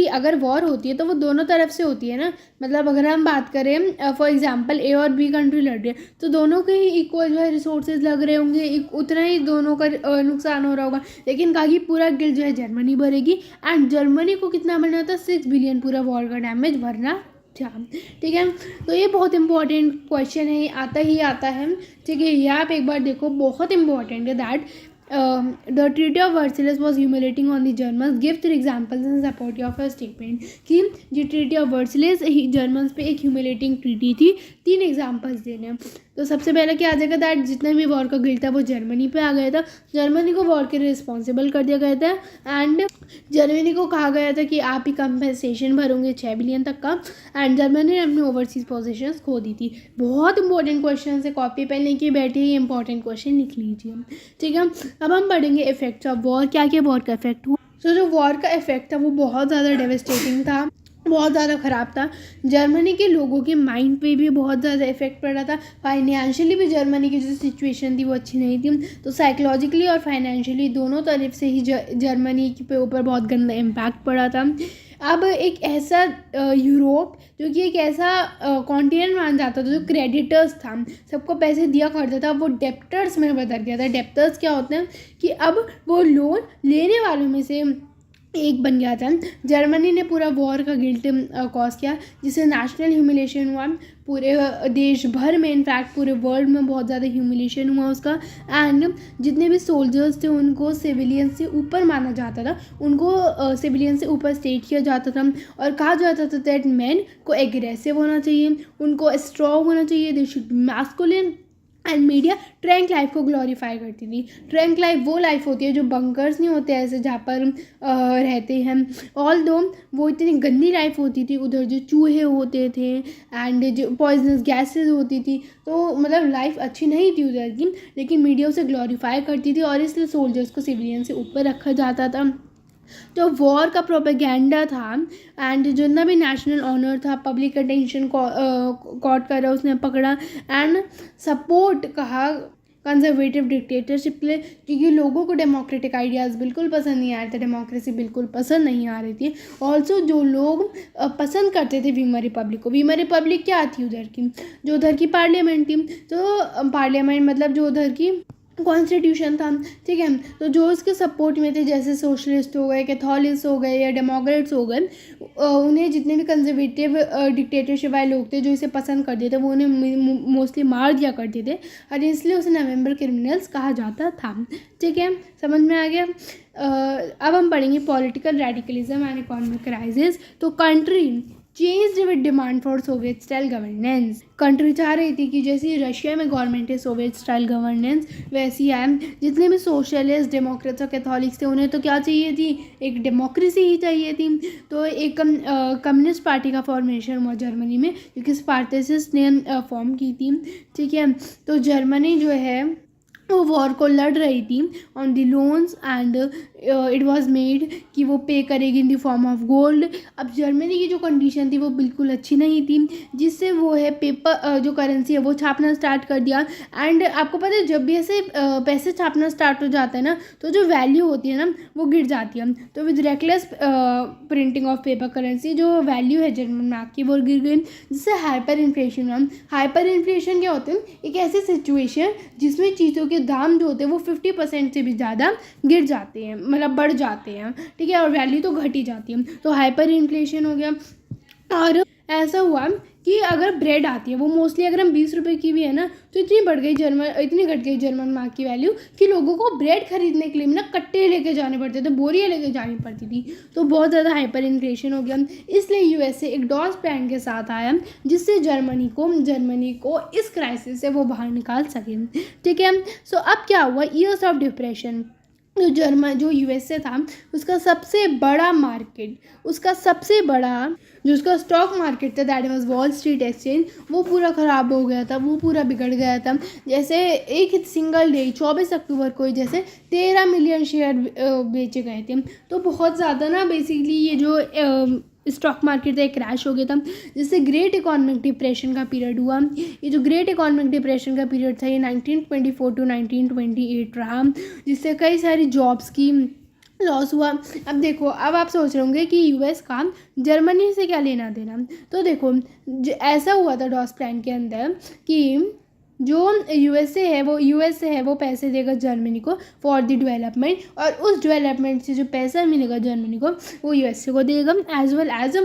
अगर वॉर होती है तो वो दोनों तरफ से होती है ना, मतलब अगर हम बात करें फॉर एग्जांपल ए और बी कंट्री लड़ रही है तो दोनों के ही इक्वल जो है रिसोर्सेज लग रहे होंगे, उतना ही दोनों का नुकसान हो रहा होगा। लेकिन कहा कि पूरा गिल्ट जो है जर्मनी भरेगी एंड जर्मनी को कितना भरना था? 6 बिलियन पूरा वॉर का डैमेज भरना, ठीक है। तो ये बहुत इंपॉर्टेंट क्वेश्चन है, आता है, ठीक है। ये आप एक बार देखो, बहुत इंपॉर्टेंट है that the Treaty of Versailles was humiliating on the Germans. Give 3 examples in support of your statement कि ये Treaty of Versailles जर्मन्स पे एक ह्यूमिलेटिंग ट्रीटी थी। 3 एग्जाम्पल्स देने हैं। तो सबसे पहले क्या आ जाएगा? दैट जितना भी वॉर का गिल्ट था वो जर्मनी पे आ गया था, जर्मनी को वॉर के लिए रिस्पॉन्सिबल कर दिया गया था एंड जर्मनी को कहा गया था कि आप ही कंपनसेशन भरोगे 6 बिलियन तक का, एंड जर्मनी ने अपनी ओवरसीज पोजीशंस खो दी थी। बहुत इंपॉर्टेंट क्वेश्चन है, कॉपी पेन लेके बैठे ही इंपॉर्टेंट क्वेश्चन लिख लीजिए, ठीक है। अब हम पढ़ेंगे इफेक्ट्स ऑफ वॉर, क्या क्या वॉर का इफेक्ट हुआ। तो जो वॉर का इफेक्ट था वो बहुत ज़्यादा डेवेस्टेटिंग था, बहुत ज़्यादा ख़राब था। जर्मनी के लोगों के माइंड पे भी बहुत ज़्यादा इफेक्ट पड़ रहा था। फाइनेंशियली भी जर्मनी की जो सिचुएशन थी वो अच्छी नहीं थी, तो साइकोलॉजिकली और फाइनेंशियली दोनों तरफ से ही जर्मनी के ऊपर बहुत गंदा इम्पैक्ट पड़ा था। अब एक ऐसा यूरोप जो कि एक ऐसा कॉन्टिनेंट मान जाता था जो क्रेडिटर्स था, सबको पैसे दिया करता था, वो डेप्टर्स में बदल गया था। डेप्टर्स क्या होते हैं कि अब वो लोन लेने वालों में से एक बन गया था। जर्मनी ने पूरा वॉर का गिल्ट कॉज किया, जिससे नेशनल ह्यूमिलेशन हुआ पूरे देश भर में, इनफैक्ट पूरे वर्ल्ड में बहुत ज़्यादा ह्यूमिलेशन हुआ उसका। एंड जितने भी सोल्जर्स थे उनको सिविलियन से ऊपर माना जाता था, उनको सिविलियन से ऊपर स्टेट किया जाता था और कहा जाता था दैट मैन को एग्रेसिव होना चाहिए, उनको स्ट्रॉन्ग होना चाहिए, they should masculine. And media trunk life को ग्लोरीफाई करती थी। ट्रैंक लाइफ वो लाइफ होती है जो बंकर्स नहीं होते ऐसे जहाँ पर रहते हैं, ऑल दो वो इतनी गंदी लाइफ होती थी, उधर जो चूहे होते थे एंड जो पॉइजनस गैसेस होती थी, तो मतलब लाइफ अच्छी नहीं थी उधर की, लेकिन मीडिया उसे ग्लोरीफाई करती थी और इसलिए सोल्जर्स को सिविलियन से ऊपर रखा जाता था। तो वॉर का प्रोपेगेंडा था एंड जितना भी नेशनल ऑनर था, पब्लिक अटेंशन कॉट करा उसने पकड़ा एंड सपोर्ट कहा कंजर्वेटिव डिक्टेटरशिप के लिए, क्योंकि लोगों को डेमोक्रेटिक आइडियाज़ बिल्कुल पसंद नहीं आ रहे थे, डेमोक्रेसी बिल्कुल पसंद नहीं आ रही थी। ऑल्सो जो लोग पसंद करते थे वीमर रिपब्लिक को, वीमर रिपब्लिक क्या थी उधर की, जो उधर की पार्लियामेंट थी, तो पार्लियामेंट मतलब जो उधर की कॉन्स्टिट्यूशन था, ठीक है, तो जो उसके सपोर्ट में थे, जैसे सोशलिस्ट हो गए, कैथोलिक्स हो गए या डेमोक्रेट्स हो गए, उन्हें जितने भी कंजर्वेटिव डिक्टेटरशिप वाले लोग थे जो इसे पसंद करते थे, वो उन्हें मोस्टली मार दिया करते थे, और इसलिए उसे नवंबर क्रिमिनल्स कहा जाता था। ठीक है, समझ में आ गया। अब हम पढ़ेंगे political radicalism and economic crisis. तो country changed with demand for Soviet style governance. Country चाह रही थी कि जैसे रशिया में गवर्नमेंट है सोवियत स्टाइल गवर्नेंस, वैसी है। जितने भी सोशलिस्ट, डेमोक्रेट्स और कैथोलिक्स थे, उन्हें तो क्या चाहिए थी, एक डेमोक्रेसी ही चाहिए थी। तो एक कम्युनिस्ट पार्टी का फॉर्मेशन हुआ जर्मनी में, क्योंकि स्पार्टैकस ने फॉर्म की थी। ठीक है, तो जर्मनी जो है वो वॉर को लड़ रही थी on the loans, and it was made कि वो पे करेगी in the form of gold. अब जर्मनी की जो कंडीशन थी वो बिल्कुल अच्छी नहीं थी, जिससे वो है पेपर जो करेंसी है वो छापना स्टार्ट कर दिया। एंड आपको पता है जब भी ऐसे पैसे छापना स्टार्ट हो जाता है ना, तो जो वैल्यू होती है ना वो गिर जाती है। तो with reckless printing of paper currency जो वैल्यू है जर्मन मार्क की वो गिर गई, जिससे हाइपर इन्फ्लेशन हुआ। हाइपर इन्फ्लेशन क्या होते हैं, एक ऐसी सिचुएशन जिसमें चीज़ों के दाम जो होते हैं वो 50% से भी ज़्यादा गिर जाते हैं, मतलब बढ़ जाते हैं। ठीक है, और वैल्यू तो घट ही जाती है, तो हाइपर इन्फ्लेशन हो गया। और ऐसा हुआ कि अगर ब्रेड आती है वो मोस्टली अगर हम 20 रुपये की भी है ना, तो इतनी घट गई जर्मन मार्क की वैल्यू कि लोगों को ब्रेड खरीदने के लिए ना कट्टे लेके जाने पड़ते थे, बोरियाँ लेके जानी पड़ती थी। तो बहुत ज़्यादा हाइपर इन्फ्लेशन हो गया, इसलिए यूएसए एक डॉस प्लान के साथ आया, जिससे जर्मनी को इस क्राइसिस से वो बाहर निकाल सके। ठीक है, सो अब क्या हुआ, ईयर्स ऑफ डिप्रेशन। जो यूएसए था उसका सबसे बड़ा जो उसका स्टॉक मार्केट था, that was wall street exchange, वो पूरा ख़राब हो गया था, वो पूरा बिगड़ गया था। जैसे एक सिंगल डे 24 अक्टूबर को जैसे 13 मिलियन शेयर बेचे गए थे। तो बहुत ज़्यादा ना बेसिकली ये जो स्टॉक मार्केट एक क्रैश हो गया था, जिससे ग्रेट इकोनॉमिक डिप्रेशन का पीरियड हुआ। ये जो ग्रेट इकोनॉमिक डिप्रेशन का पीरियड था ये 1924 टू 1928 रहा, जिससे कई सारी जॉब्स की लॉस हुआ। अब देखो, अब आप सोच रहे होंगे कि यूएस का जर्मनी से क्या लेना देना। तो देखो, ऐसा हुआ था डॉस प्लान के अंदर कि जो यूएसए है वो पैसे देगा जर्मनी को फॉर द डेवलपमेंट, और उस डेवलपमेंट से जो पैसा मिलेगा जर्मनी को वो यूएसए को देगा, as well as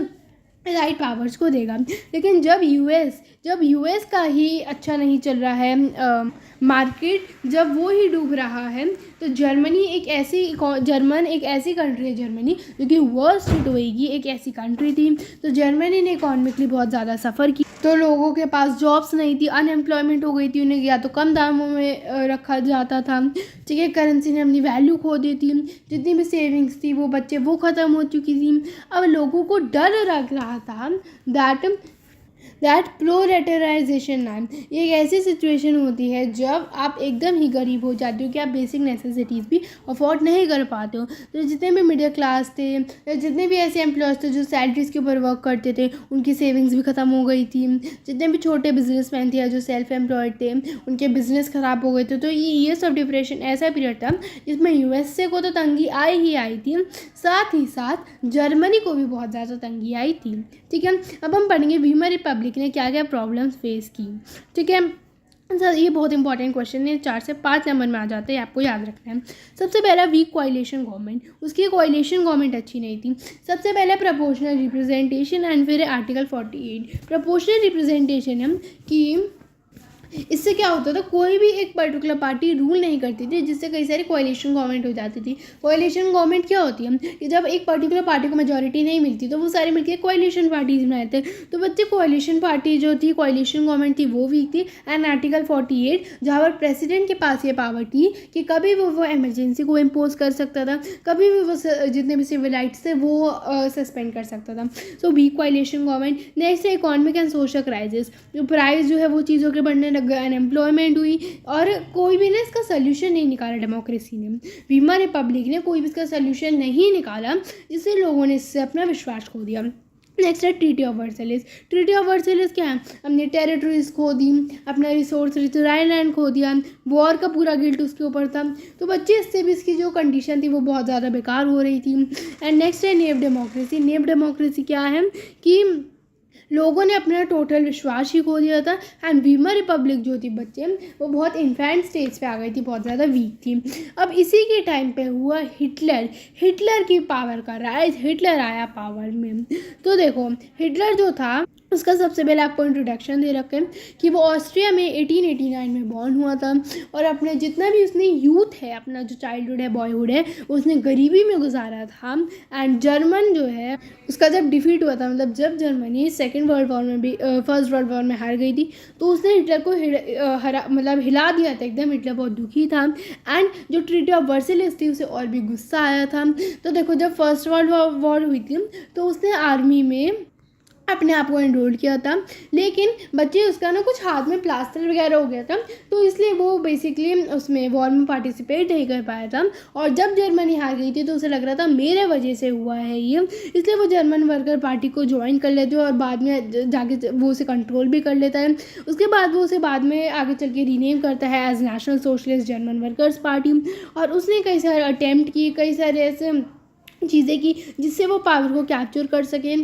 right powers को देगा। लेकिन जब यूएस का ही अच्छा नहीं चल रहा है मार्केट, जब वो ही डूब रहा है, तो जर्मन एक ऐसी कंट्री है जर्मनी जो कि वर्स्ट हिट होएगी, एक ऐसी कंट्री थी। तो जर्मनी ने इकोनॉमिकली बहुत ज़्यादा सफ़र की, तो लोगों के पास जॉब्स नहीं थी, अनएम्प्लॉयमेंट हो गई थी, उन्हें या तो कम दामों में रखा जाता था। ठीक है, करेंसी ने अपनी वैल्यू खो दी थी, जितनी भी सेविंग्स थी वो ख़त्म हो चुकी थी। अब लोगों को डर लग रहा था दैट प्रोलेटराइजेशन नाम, ये एक ऐसी सिचुएशन होती है जब आप एकदम ही गरीब हो जाते हो कि आप बेसिक नेसेसिटीज़ भी अफोर्ड नहीं कर पाते हो। तो जितने भी मिडिल क्लास थे, जितने भी ऐसे एम्प्लॉयज़ थे जो सैलरीज़ के ऊपर वर्क करते थे, उनकी सेविंग्स भी ख़त्म हो गई थी। जितने भी छोटे बिजनेसमैन थे या जो सेल्फ एम्प्लॉयड थे, उनके बिजनेस ख़राब हो गए थे। तो ये ईयर्स ऑफ डिप्रेशन ऐसा पीरियड था जिसमें यूएसए को तो तंगी आई ही थी, साथ ही साथ जर्मनी को भी बहुत ज़्यादा तंगी आई थी। ठीक है, अब हम पढ़ेंगे वीमर रिपब्लिक ने क्या क्या प्रॉब्लम्स फेस की। ठीक है सर, ये बहुत इंपॉर्टेंट क्वेश्चन है, 4 से 5 नंबर में आ जाते हैं, आपको याद रखना है। सबसे पहला वीक कोalition गवर्नमेंट, उसकी कोalition गवर्नमेंट अच्छी नहीं थी। सबसे पहले प्रोपोर्शनल रिप्रेजेंटेशन एंड फिर आर्टिकल 48। प्रोपोर्शनल रिप्रेजेंटेशन है कि इससे क्या होता था, कोई भी एक पर्टिकुलर पार्टी रूल नहीं करती थी, जिससे कई सारी कोalition गवर्नमेंट हो जाती थी। कोalition गवर्नमेंट क्या होती है कि जब एक पर्टिकुलर पार्टी को मेजॉरिटी नहीं मिलती तो वो सारे मिलकर कोalition पार्टीज बनाते थे। तो बच्चे कोalition पार्टी जो थी, कोalition गवर्नमेंट थी, वो वीक थी। एंड आर्टिकल 48 जहाँ पर प्रेसिडेंट के पास ये पावर थी कि कभी भी वो इमरजेंसी को इम्पोज कर सकता था, कभी भी वो जितने भी सिविल राइट्स थे वो सस्पेंड कर सकता था। So weak कोalition government. नेक्स्ट है इकोनॉमिक एंड सोशल क्राइसिस, जो प्राइस जो है वो चीज़ों के बढ़ने अनएम्प्लॉयमेंट हुई, और कोई भी ने इसका सोल्यूशन नहीं निकाला। डेमोक्रेसी ने, वीमर रिपब्लिक ने कोई भी इसका सोल्यूशन नहीं निकाला, जिससे लोगों ने इससे अपना विश्वास खो दिया। नेक्स्ट है treaty of Versailles. Treaty of Versailles क्या है, हमने टेरिटरीज खो दी, अपना रिसोर्स रिच राइनलैंड खो दिया, वॉर का पूरा गिल्ट उसके ऊपर था। तो बच्चे इससे भी इसकी जो कंडीशन थी वो बहुत ज़्यादा बेकार हो रही थी। एंड नेक्स्ट है नेव डेमोक्रेसी। नेव डेमोक्रेसी क्या है कि लोगों ने अपना टोटल विश्वास ही खो दिया था। एंड वीमर रिपब्लिक जो थी बच्चे, वो बहुत इन्फेंट स्टेज पे आ गई थी, बहुत ज़्यादा वीक थी। अब इसी के टाइम पे हुआ हिटलर। हिटलर की पावर का राइज, हिटलर आया पावर में। तो देखो हिटलर जो था उसका सबसे पहले आपको इंट्रोडक्शन दे रखे कि वो ऑस्ट्रिया में 1889 में बॉर्न हुआ था, और अपने जितना भी उसने यूथ है, अपना जो चाइल्डहुड है, बॉयहुड है, उसने गरीबी में गुजारा था। एंड जर्मन जो है उसका जब डिफीट हुआ था, मतलब जब जर्मनी सेकेंड वर्ल्ड वॉर में भी फर्स्ट वर्ल्ड वॉर में हार गई थी, तो उसने हिटलर को मतलब हिला दिया था एकदम। हिटलर बहुत दुखी था। एंड जो ट्रीटी ऑफ वर्सेलिस थी उसे और भी गुस्सा आया था। तो देखो जब फर्स्ट वर्ल्ड वॉर हुई थी तो उसने आर्मी में अपने आप को एनरोल किया था, लेकिन बच्चे उसका ना कुछ हाथ में प्लास्टर वगैरह हो गया था, तो इसलिए वो बेसिकली उसमें वॉर में पार्टिसिपेट नहीं कर पाया था। और जब जर्मनी हार गई थी तो उसे लग रहा था मेरे वजह से हुआ है ये, इसलिए वो जर्मन वर्कर पार्टी को ज्वाइन कर लेते हैं और बाद में जाके वो उसे कंट्रोल भी कर लेता है। उसके बाद वो उसे बाद में आगे चल के रीनेम करता है as national socialist German workers party. और उसने कई सारे अटैम्प्ट किए, कई सारे ऐसे चीज़ें की जिससे वो पावर को कैप्चर कर सके,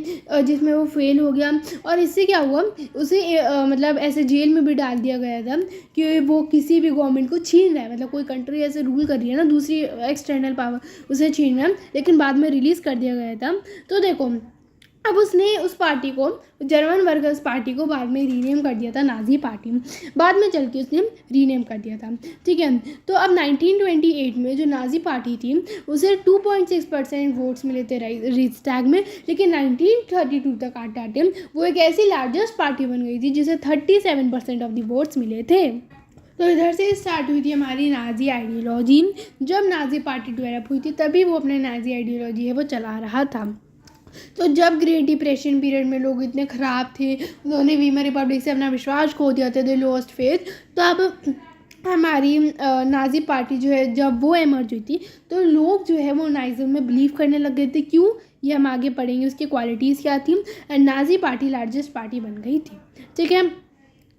जिसमें वो फेल हो गया। और इससे क्या हुआ, उसे मतलब ऐसे जेल में भी डाल दिया गया था कि वो किसी भी गवर्नमेंट को छीन रहा है, मतलब कोई कंट्री ऐसे रूल कर रही है ना, दूसरी एक्सटर्नल पावर उसे छीन रहा है, लेकिन बाद में रिलीज़ कर दिया गया था। तो देखो अब उसने उस पार्टी को, जर्मन वर्कर्स पार्टी को बाद में रीनेम कर दिया था नाजी पार्टी, बाद में चल के उसने रीनेम कर दिया था। ठीक है, तो अब 1928 में जो नाजी पार्टी थी उसे 2.6% वोट्स मिले थे रिक्सटैग में, लेकिन 1932 तक आते आते वो एक ऐसी लार्जेस्ट पार्टी बन गई थी जिसे 37% ऑफ द वोट्स मिले थे। तो इधर से स्टार्ट हुई थी हमारी नाजी आइडियोलॉजी। जब नाजी पार्टी डेवलप हुई थी तभी वो अपने नाजी आइडियोलॉजी है वो चला रहा था। तो जब ग्रेट डिप्रेशन पीरियड में लोग इतने ख़राब थे, उन्होंने वीमर रिपब्लिक से अपना विश्वास खो दिया था, दे लॉस्ट फेथ। तो अब हमारी नाजी पार्टी जो है जब वो एमर्ज हुई थी तो लोग जो है वो नाइज़म में बिलीव करने लग गए थे। क्यों, ये हम आगे पढ़ेंगे उसकी क्वालिटीज़ क्या थी। And Nazi party largest party बन गई थी। ठीक है,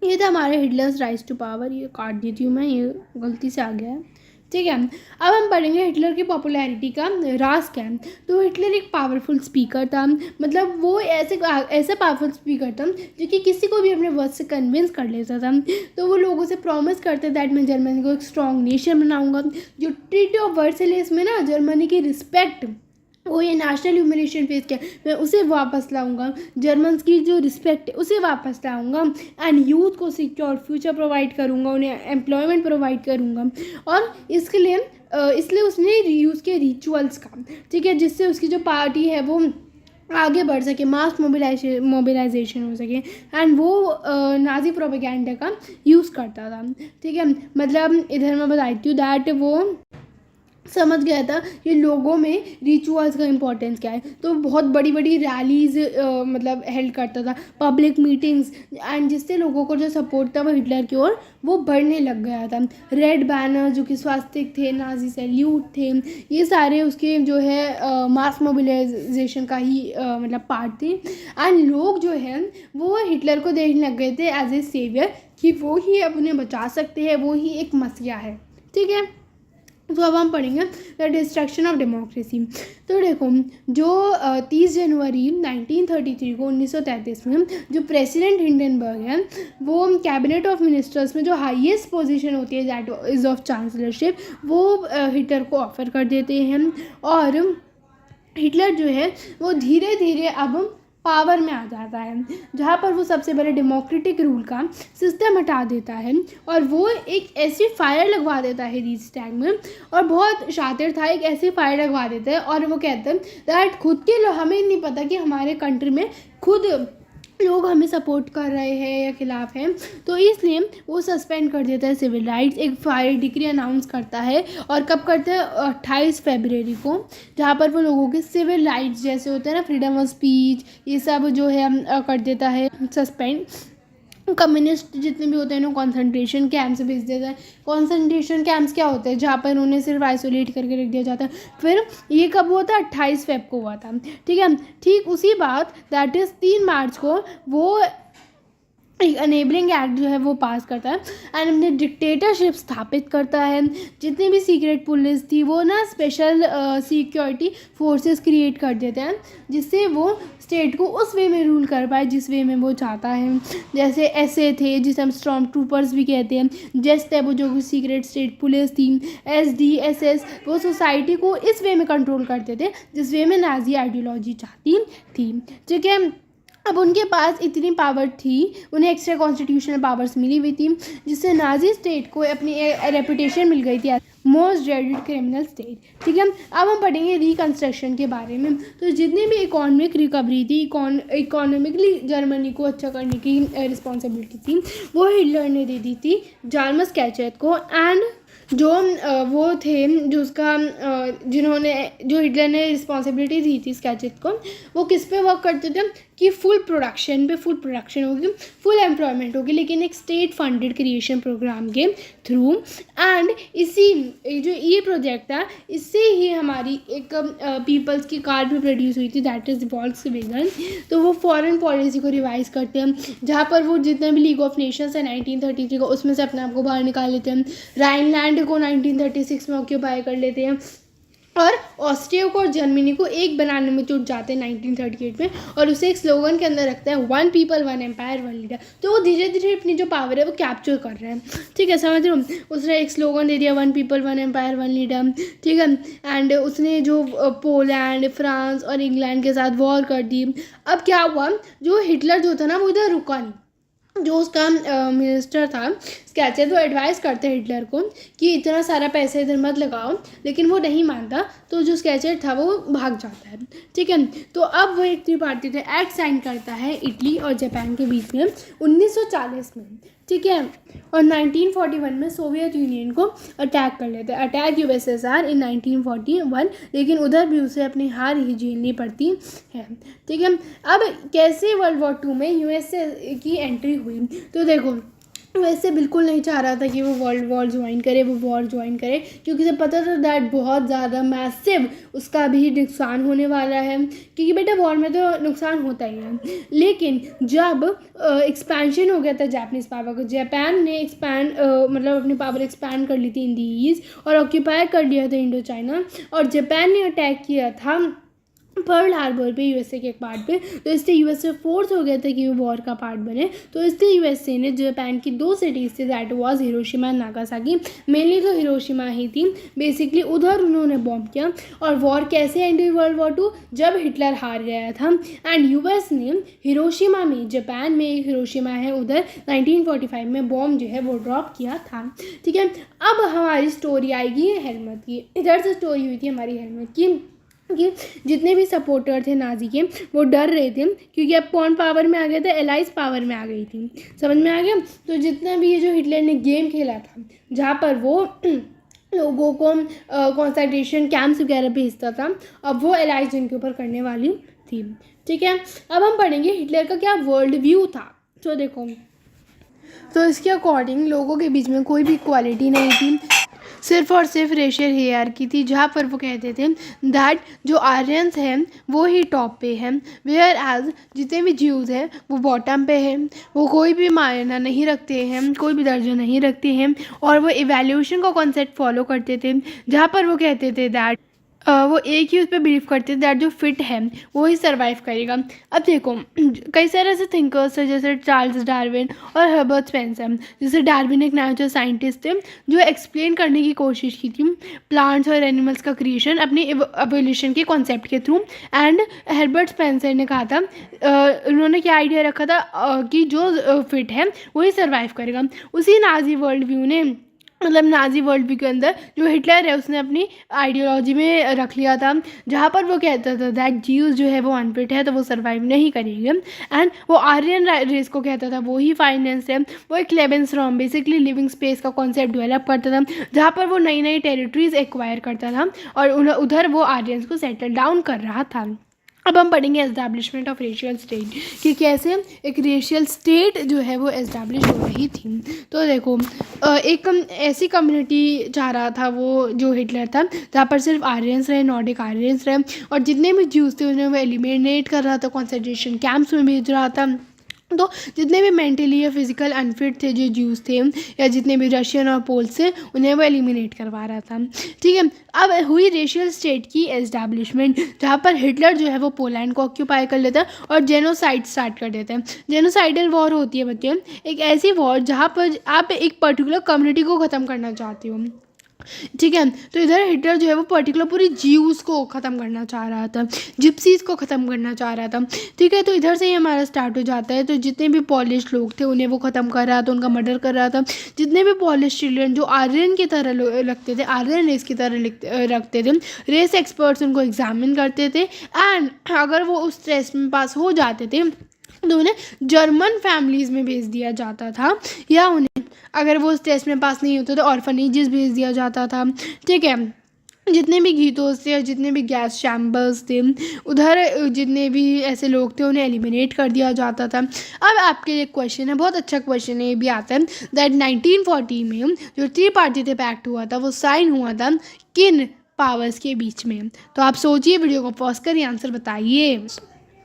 ये था हमारे हिटलर्स राइज टू पावर। ये काट देती हूँ मैं, ये गलती से आ गया है। ठीक है, अब हम पढ़ेंगे हिटलर की पॉपुलैरिटी का राज क्या है। तो हिटलर एक पावरफुल स्पीकर था, मतलब वो ऐसा पावरफुल स्पीकर था जो कि किसी को भी अपने वर्ड से कन्विंस कर लेता था। तो वो लोगों से प्रॉमिस करते दैट मैं जर्मनी को एक स्ट्रॉन्ग नेशन बनाऊंगा। जो ट्रीटी ऑफ वर्सेलिस में ना जर्मनी की रिस्पेक्ट, वो ये नेशनल ह्यूमिलेशन फेस किया, मैं उसे वापस लाऊंगा, जर्मन्स की जो रिस्पेक्ट है उसे वापस लाऊंगा। एंड यूथ को सिक्योर फ्यूचर प्रोवाइड करूंगा, उन्हें एम्प्लॉयमेंट प्रोवाइड करूंगा। और इसलिए उसने यूज़ के रिचुअल्स का, ठीक है, जिससे उसकी जो पार्टी है वो आगे बढ़ सके, मास मोबिलाइजेशन हो सके। एंड वो नाजी प्रोपेगेंडा का यूज़ करता था। ठीक है, मतलब इधर मैं बताती हूँ दैट वो समझ गया था कि लोगों में रिचुअल्स का इम्पोर्टेंस क्या है। तो बहुत बड़ी बड़ी रैलीज मतलब हेल्ड करता था, पब्लिक मीटिंग्स, एंड जिससे लोगों को जो सपोर्ट था वो हिटलर की ओर वो बढ़ने लग गया था। रेड बैनर जो कि स्वास्तिक थे, नाजी सैल्यूट थे, ये सारे उसके जो है मास मोबिलाइजेशन का ही मतलब पार्ट थे। एंड लोग जो है वो हिटलर को देखने लग गए थे एज ए सेवियर, कि वो ही अब उन्हें बचा सकते हैं, वो ही एक मसीहा है। ठीक है, तो अब हम पढ़ेंगे द डिस्ट्रक्शन ऑफ डेमोक्रेसी। तो देखो जो 30 जनवरी 1933 को 1933 में जो प्रेसिडेंट हिंडनबर्ग है वो कैबिनेट ऑफ मिनिस्टर्स में जो हाईएस्ट पोजीशन होती है दैट इज़ ऑफ चांसलरशिप, वो हिटलर को ऑफर कर देते हैं। और हिटलर जो है वो धीरे धीरे अब पावर में आ जाता है, जहाँ पर वो सबसे पहले डेमोक्रेटिक रूल का सिस्टम हटा देता है और वो एक ऐसी फायर लगवा देता है रिक्सटैग में। और बहुत शातिर था, एक ऐसी फायर लगवा देता है और वो कहते हैं दैट खुद के लोग, हमें नहीं पता कि हमारे कंट्री में खुद लोग हमें सपोर्ट कर रहे हैं या खिलाफ हैं, तो इसलिए वो सस्पेंड कर देता है सिविल राइट्स, एक फायर डिक्री अनाउंस करता है। और कब करता है, 28 फरवरी को, जहाँ पर वो लोगों के सिविल राइट्स जैसे होते हैं ना, फ्रीडम ऑफ स्पीच, ये सब जो है कर देता है सस्पेंड। कम्युनिस्ट जितने भी होते हैं ना कंसंट्रेशन कैंप्स भेज देता है। कंसंट्रेशन कैंप्स क्या होते हैं, जहाँ पर उन्हें सिर्फ आइसोलेट करके रख दिया जाता है। फिर ये कब हुआ था, 28 फेब को हुआ था, ठीक है। ठीक उसी बात दैट इज़ 3 मार्च को वो एक अनेबलिंग एक्ट जो है वो पास करता है एंड अपने डिक्टेटरशिप स्थापित करता है। जितनी भी सीक्रेट पुलिस थी वो ना स्पेशल सिक्योरिटी फोर्सेस क्रिएट कर देते हैं, जिससे वो स्टेट को उस वे में रूल कर पाए जिस वे में वो चाहता है। जैसे ऐसे थे जिसे हम स्टॉर्म ट्रूपर्स भी कहते हैं, जस्ट है वो जो सीक्रेट स्टेट पुलिस थी। SDSS वो सोसाइटी को इस वे में कंट्रोल करते थे जिस वे में नाजी आइडियोलॉजी चाहती थी, ठीक है। अब उनके पास इतनी पावर थी, उन्हें एक्स्ट्रा कॉन्स्टिट्यूशनल पावर्स मिली हुई थी, जिससे नाजी स्टेट को अपनी रेपुटेशन मिल गई थी मोस्ट ड्रेडेड क्रिमिनल स्टेट, ठीक है। अब हम पढ़ेंगे रिकन्स्ट्रक्शन के बारे में। तो जितनी भी इकोनॉमिक रिकवरी थी, इकोनॉमिकली जर्मनी को अच्छा करने की रिस्पॉन्सिबिलिटी थी, वो हिटलर ने दे दी थी जार्मस कैचेत को। एंड जो वो थे जो उसका जिन्होंने जो हिटलर ने रिस्पॉन्सिबिलिटी दी थी स्केचेत को, वो किस पे वर्क करते थे कि फुल प्रोडक्शन होगी, फुल एम्प्लॉयमेंट होगी, लेकिन एक स्टेट फंडेड क्रिएशन प्रोग्राम के थ्रू। एंड इसी जो ये प्रोजेक्ट था, इससे ही हमारी एक पीपल्स की कार्ड भी प्रोड्यूस हुई थी, दैट इज़ वॉल्क्सवैगन। तो वो फॉरेन पॉलिसी को रिवाइज करते हैं, जहाँ पर वो जितने भी लीग ऑफ नेशंस है 1933 को, उसमें से अपने आप को बाहर निकाल लेते हैं। राइनलैंड को 1936 में ऑक्यूपाई कर लेते हैं और ऑस्ट्रिया को और जर्मनी को एक बनाने में जुट जाते हैं 1938 में, और उसे एक स्लोगन के अंदर रखते हैं 1 पीपल 1 एम्पायर 1 लीडर। तो वो धीरे धीरे अपनी जो पावर है वो कैप्चर कर रहे हैं, ठीक है, समझ रहे हो। उसने एक स्लोगन दे दिया 1 पीपल 1 एम्पायर 1 लीडर, ठीक है। एंड उसने जो पोलैंड, फ्रांस और इंग्लैंड के साथ वॉर कर दी। अब क्या हुआ, जो हिटलर जो था ना वो इधर रुका नहीं। जो उसका मिनिस्टर था स्केचेत, वो एडवाइस करते हैं हिटलर को कि इतना सारा पैसा इधर मत लगाओ, लेकिन वो नहीं मानता। तो जो स्केचेत था वो भाग जाता है, ठीक है। तो अब वो एक त्रिपार्टी एक्ट साइन करता है इटली और जापान के बीच में 1940 में, ठीक है। और 1941 में सोवियत यूनियन को अटैक कर लेते हैं, अटैक USSR इन 1941, लेकिन उधर भी उसे अपनी हार ही झेलनी पड़ती है, ठीक है। अब कैसे वर्ल्ड वॉर 2 में USA की एंट्री हुई, तो देखो वैसे बिल्कुल नहीं चाह रहा था कि वो वर्ल्ड वॉर ज्वाइन करे, क्योंकि उसे पता था दैट बहुत ज़्यादा मैसिव उसका भी नुकसान होने वाला है, क्योंकि बेटा वॉर में तो नुकसान होता ही है। लेकिन जब एक्सपेंशन हो गया था जापानीज़ पावर को, जापान ने मतलब अपनी पावर एक्सपैंड कर ली थी इन दी ईस्ट और ऑक्यूपाई कर लिया था इंडो चाइना, और जापान ने अटैक किया था पर्ल हार्बर पे USA के एक पार्ट पे। तो इससे USA फोर्स हो गया था कि वो वॉर का पार्ट बने। तो इससे USA ने जापान की 2 सिटीज़ थी, that was Hiroshima and Nagasaki, mainly तो हिरोशिमा ही थी, बेसिकली उधर उन्होंने बॉम्ब किया। और वॉर कैसे एंड हुई वर्ल्ड वॉर 2, जब हिटलर हार गया था एंड US ने हिरोशिमा में, जापान में एक हिरोशिमा है उधर 1945 में बॉम्ब जो है वो ड्रॉप किया था, ठीक है। अब हमारी स्टोरी आएगी हेलमट की। इधर से स्टोरी हुई थी हमारी हेलमट की कि जितने भी सपोर्टर थे नाजी के वो डर रहे थे, क्योंकि अब कौन पावर में आ गया था, एलाइज पावर में आ गई थी, समझ में आ गया। तो जितना भी ये जो हिटलर ने गेम खेला था, जहाँ पर वो लोगों को कॉन्सेंट्रेशन कैंप्स वगैरह भेजता था, अब वो एलाइज जिनके ऊपर करने वाली थी, ठीक है। अब हम पढ़ेंगे हिटलर का क्या वर्ल्ड व्यू था। तो देखो, तो इसके अकॉर्डिंग लोगों के बीच में कोई भी इक्वालिटी नहीं थी, सिर्फ और सिर्फ रेशियल हायरार्की थी, जहाँ पर वो कहते थे दैट जो आर्यंस हैं वो ही टॉप पे हैं, वेयर एज जितने भी ज्यूज़ हैं वो बॉटम पे हैं, वो कोई भी मायना नहीं रखते हैं, कोई भी दर्जा नहीं रखते हैं। और वो इवैल्यूएशन का कॉन्सेप्ट फॉलो करते थे, जहाँ पर वो कहते थे दैट वो एक ही उस पर बिलीव करते थे दैट जो फिट है वो ही सर्वाइव करेगा। अब देखो कई सारे ऐसे थिंकर्स हैं जैसे चार्ल्स डार्विन और हर्बर्ट स्पेंसर, जैसे डार्विन एक नेचुरल साइंटिस्ट थे जो एक्सप्लेन करने की कोशिश की थी प्लांट्स और एनिमल्स का क्रिएशन अपनी एवोल्यूशन के कॉन्सेप्ट के थ्रू। एंड हर्बर्ट स्पेंसर ने कहा था, उन्होंने क्या आइडिया रखा था कि जो फिट है वही सर्वाइव करेगा। उसी नाजी वर्ल्ड व्यू ने, मतलब नाजी वर्ल्ड व्यू के अंदर जो हिटलर है उसने अपनी आइडियोलॉजी में रख लिया था, जहाँ पर वो कहता था दैट ज्यूज जो है वो अनफिट है तो वो सर्वाइव नहीं करेंगे। एंड वो आर्यन रेस को कहता था वो ही फाइनेंस है, वो एक लेबेंसराउम बेसिकली लिविंग स्पेस का कॉन्सेप्ट डेवलप करता था, जहाँ पर वो नई नई टेरिटरीज एक्वायर करता था और उधर वो आर्यंस को सेटल डाउन कर रहा था। अब हम पढ़ेंगे एस्टैब्लिशमेंट ऑफ रेशियल स्टेट कि कैसे एक रेशियल स्टेट जो है वो एस्टैब्लिश हो रही थी। तो देखो एक ऐसी कम्युनिटी चाह रहा था वो जो हिटलर था जहाँ पर सिर्फ आर्यंस रहे, नॉर्डिक आर्यंस रहे, और जितने भी ज्यूज थे उन्हें वो एलिमिनेट कर रहा था, कॉन्सेंट्रेशन कैंप्स में भेज रहा था। तो जितने भी मेंटली या फिजिकल अनफिट थे जो ज्यूज थे या जितने भी रशियन और पोल्स थे उन्हें वो एलिमिनेट करवा रहा था। ठीक है, अब हुई रेशियल स्टेट की एस्टैब्लिशमेंट जहाँ पर हिटलर जो है वो पोलैंड को ऑक्यूपाई कर लेता है और जेनोसाइड स्टार्ट कर देता है। जेनोसाइडल वॉर होती है बच्चे, एक ऐसी वॉर जहाँ पर आप एक पर्टिकुलर कम्युनिटी को ख़त्म करना चाहते हो। ठीक है, तो इधर हिटलर जो है वो पर्टिकुलर पूरी ज्यूज़ को ख़त्म करना चाह रहा था, जिप्सीज़ को ख़त्म करना चाह रहा था। ठीक है, तो इधर से ही हमारा स्टार्ट हो जाता है। तो जितने भी पॉलिश लोग थे उन्हें वो ख़त्म कर रहा था, उनका मर्डर कर रहा था। जितने भी पॉलिश चिल्ड्रन जो आर्यन की तरह लगते थे, आर्यन रेस की तरह रखते थे, रेस एक्सपर्ट्स उनको एग्जामिन करते थे, एंड अगर वो उस टेस्ट में पास हो जाते थे तो उन्हें जर्मन फैमिलीज़ में भेज दिया जाता था, या उन्हें अगर वो उस टेस्ट में पास नहीं होते तो ऑर्फनेजेस भेज दिया जाता था। ठीक है, जितने भी गीतोस थे और जितने भी गैस चैम्बर्स थे उधर जितने भी ऐसे लोग थे उन्हें एलिमिनेट कर दिया जाता था। अब आपके लिए क्वेश्चन है, बहुत अच्छा क्वेश्चन है, ये भी आता है दैट 1940 में जो त्रिपार्टी पैक्ट हुआ था वो साइन हुआ था किन पावर्स के बीच में। तो आप सोचिए, वीडियो को पॉज करिए, आंसर बताइए।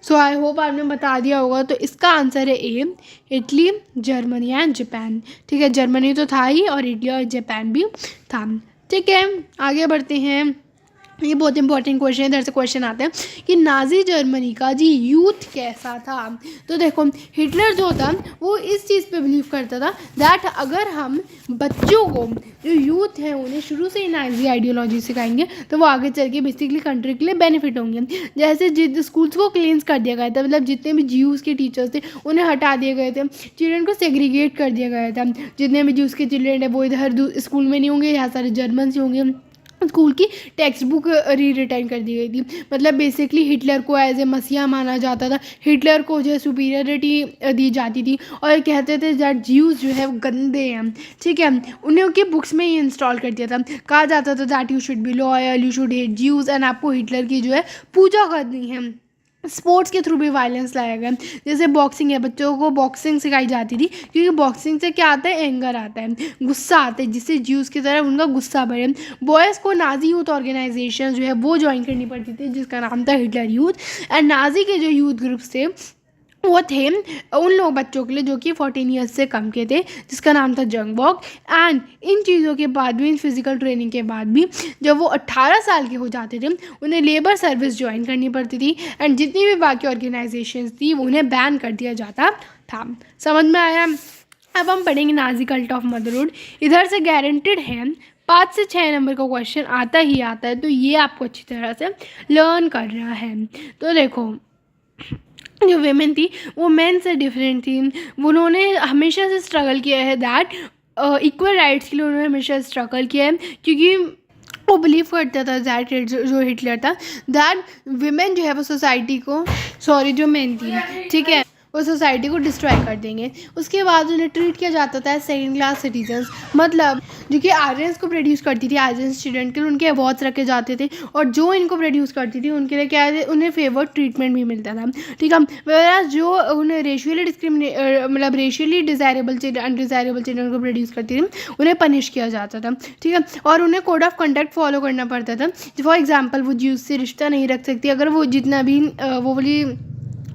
सो आई होप आपने बता दिया होगा। तो इसका आंसर है ए, इटली, जर्मनी एंड जापान। ठीक है, जर्मनी तो था ही और इटली और जापान भी था। ठीक है, आगे बढ़ते हैं। ये बहुत इंपॉर्टेंट क्वेश्चन है, इधर से क्वेश्चन आते हैं कि नाजी जर्मनी का जी यूथ कैसा था। तो देखो, हिटलर जो था वो इस चीज़ पे बिलीव करता था दैट अगर हम बच्चों को जो यूथ है उन्हें शुरू से ही नाजी आइडियोलॉजी सिखाएंगे तो वो आगे चल के बेसिकली कंट्री के लिए बेनिफिट होंगे। जैसे जिन स्कूल्स को क्लींस कर दिया गया था, मतलब जितने भी ज्यूज़ के टीचर्स थे उन्हें हटा दिए गए थे, चिल्ड्रन को सेग्रीगेट कर दिया गया था। जितने भी ज्यूज़ के चिल्ड्रन है वो इधर स्कूल में नहीं होंगे, यहाँ सारे जर्मन से होंगे। स्कूल की टेक्स्ट बुक रिटाइन कर दी गई थी। मतलब बेसिकली हिटलर को एज ए मसीहा माना जाता था, हिटलर को जो है सुपीरियरिटी दी जाती थी और कहते थे दैट ज्यूज़ जो है वो गंदे हैं। ठीक है, उन्हें उनकी बुक्स में ही इंस्टॉल कर दिया था, कहा जाता था that you should be loyal, you should hate Jews, and आपको हिटलर की जो है पूजा करनी है। स्पोर्ट्स के थ्रू भी वायलेंस लाया गया, जैसे बॉक्सिंग है, बच्चों को बॉक्सिंग सिखाई जाती थी क्योंकि बॉक्सिंग से क्या आता है, एंगर आता है, गुस्सा आता है, जिससे ज्यूज़ की तरफ उनका गुस्सा बढ़े। बॉयज़ को नाजी यूथ ऑर्गेनाइजेशन जो है वो ज्वाइन करनी पड़ती थी जिसका नाम था हिटलर यूथ, एंड नाजी के जो यूथ ग्रुप्स थे वो थे उन लोग बच्चों के लिए जो कि 14 ईयर्स से कम के थे, जिसका नाम था जंग वॉक। एंड इन चीज़ों के बाद भी, इन फिज़िकल ट्रेनिंग के बाद भी जब वो 18 साल के हो जाते थे उन्हें लेबर सर्विस ज्वाइन करनी पड़ती थी, एंड जितनी भी बाकी ऑर्गेनाइजेशंस थी उन्हें बैन कर दिया जाता था। समझ में आया? अब हम पढ़ेंगे नाजी कल्ट ऑफ मदरहुड। इधर से गारंटेड है 5 से 6 नंबर का क्वेश्चन आता ही आता है, तो ये आपको अच्छी तरह से लर्न करना है। तो देखो, जो वेमेन थी वो मेन से डिफरेंट थी, उन्होंने हमेशा से स्ट्रगल किया है दैट इक्वल राइट्स के लिए उन्होंने हमेशा स्ट्रगल किया है, क्योंकि वो बिलीव करता था दैट जो हिटलर था दैट विमेन जो है वो सोसाइटी को, सॉरी जो मेन थी, ठीक है, वो सोसाइटी को डिस्ट्रॉय कर देंगे। उसके बाद उन्हें ट्रीट किया जाता था सेकंड क्लास सिटीजन्स, मतलब जो कि आर्यंस को प्रोड्यूस करती थी, आर्यंस स्टूडेंट के लिए उनके अवार्ड्स रखे जाते थे, और जो इनको प्रोड्यूस करती थी उनके लिए क्या है, उन्हें फेवर्ड ट्रीटमेंट भी मिलता था। ठीक है, वेराज जो उन्हें रेशियली मतलब racially desirable children, undesirable children को प्रोड्यूस करती थी उन्हें पनिश किया जाता था। ठीक है, और उन्हें कोड ऑफ कंडक्ट फॉलो करना पड़ता था। फॉर एग्जाम्पल, वो ज्यूज से रिश्ता नहीं रख सकती अगर वो जितना भी वो वाली